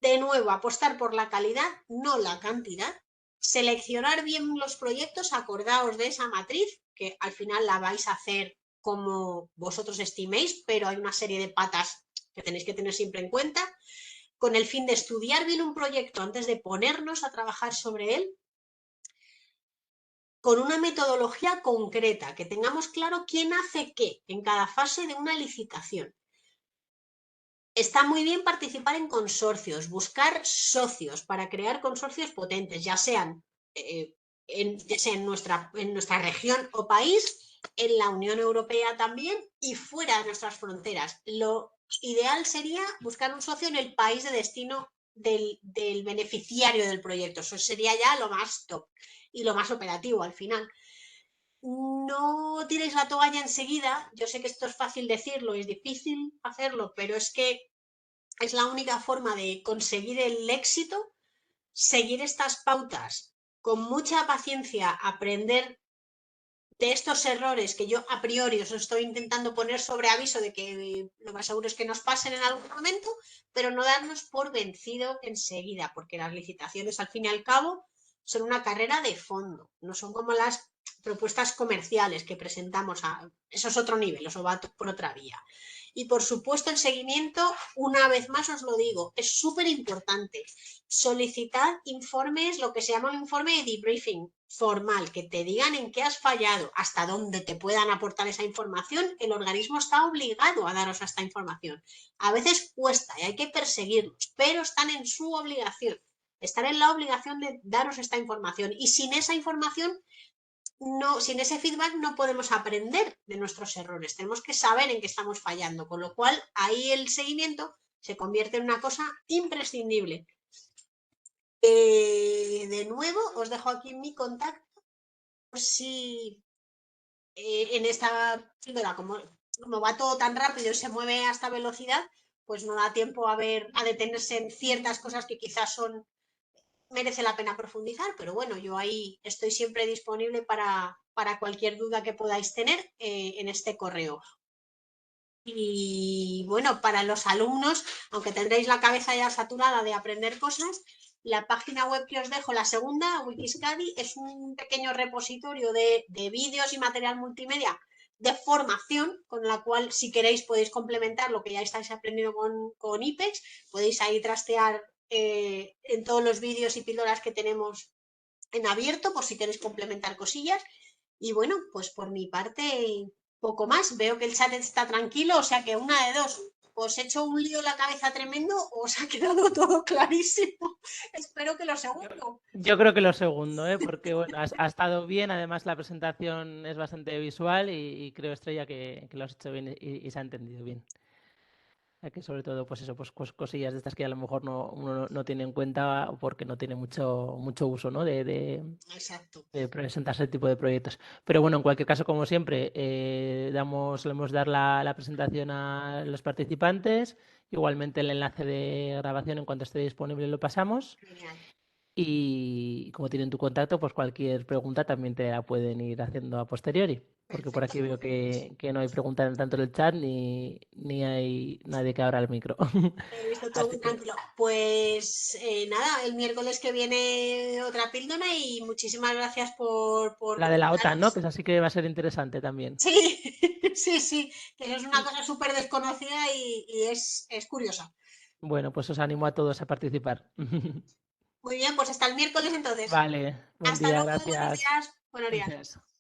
De nuevo, apostar por la calidad, no la cantidad. Seleccionar bien los proyectos, acordaos de esa matriz, que al final la vais a hacer como vosotros estiméis, pero hay una serie de patas que tenéis que tener siempre en cuenta, con el fin de estudiar bien un proyecto antes de ponernos a trabajar sobre él, con una metodología concreta, que tengamos claro quién hace qué en cada fase de una licitación. Está muy bien participar en consorcios, buscar socios para crear consorcios potentes, ya sean en nuestra región o país, en la Unión Europea también y fuera de nuestras fronteras. Lo ideal sería buscar un socio en el país de destino del beneficiario del proyecto. Eso sería ya lo más top y lo más operativo al final. No tiréis la toalla enseguida. Yo sé que esto es fácil decirlo, es difícil hacerlo, pero es que es la única forma de conseguir el éxito, seguir estas pautas con mucha paciencia, aprender de estos errores que yo a priori os estoy intentando poner sobre aviso de que lo más seguro es que nos pasen en algún momento, pero no darnos por vencido enseguida, porque las licitaciones al fin y al cabo son una carrera de fondo, no son como las propuestas comerciales que presentamos. Eso es otro nivel, eso va por otra vía. Y por supuesto el seguimiento, una vez más os lo digo, es súper importante. Solicitad informes, lo que se llama un informe de debriefing formal, que te digan en qué has fallado, hasta dónde te puedan aportar esa información. El organismo está obligado a daros esta información. A veces cuesta y hay que perseguirlos, pero están en su obligación. Están en la obligación de daros esta información. Y sin esa información, sin ese feedback no podemos aprender de nuestros errores. Tenemos que saber en qué estamos fallando, con lo cual ahí el seguimiento se convierte en una cosa imprescindible. De nuevo, os dejo aquí mi contacto por si en esta píldora, como va todo tan rápido y se mueve a esta velocidad, pues no da tiempo a detenerse en ciertas cosas que quizás merece la pena profundizar, pero bueno, yo ahí estoy siempre disponible para cualquier duda que podáis tener en este correo. Y bueno, para los alumnos, aunque tendréis la cabeza ya saturada de aprender cosas, la página web que os dejo, la segunda, Wikiscadi, es un pequeño repositorio de vídeos y material multimedia de formación, con la cual, si queréis, podéis complementar lo que ya estáis aprendiendo con IPEX. Podéis ahí trastear en todos los vídeos y píldoras que tenemos en abierto, por si queréis complementar cosillas. Y bueno, pues por mi parte, poco más. Veo que el chat está tranquilo, o sea que una de dos. Os he hecho un lío en la cabeza tremendo o os ha quedado todo clarísimo. Espero que lo segundo. Yo creo que lo segundo, porque bueno, ha estado bien, además la presentación es bastante visual y creo, Estrella, que lo has hecho bien y se ha entendido bien. Que sobre todo, pues eso, pues cosillas de estas que a lo mejor uno no tiene en cuenta porque no tiene mucho uso, ¿no? Exacto. De presentarse este tipo de proyectos. Pero bueno, en cualquier caso, como siempre, solemos dar la presentación a los participantes. Igualmente el enlace de grabación, en cuanto esté disponible, lo pasamos. Genial. Y como tienen tu contacto, pues cualquier pregunta también te la pueden ir haciendo a posteriori. Porque por aquí veo que no hay preguntas tanto en el chat ni hay nadie que abra el micro. He visto todo Así muy que tranquilo. Pues nada, el miércoles que viene otra píldora y muchísimas gracias por la de la OTAN, ¿no? conectaros. Que esa sí que va a ser interesante también. Sí, sí, sí, que eso es una cosa súper desconocida y es curiosa. Bueno, pues os animo a todos a participar. Muy bien, pues hasta el miércoles entonces. Vale, buen Hasta día, luego, buenos gracias. días. Buenos días. Gracias.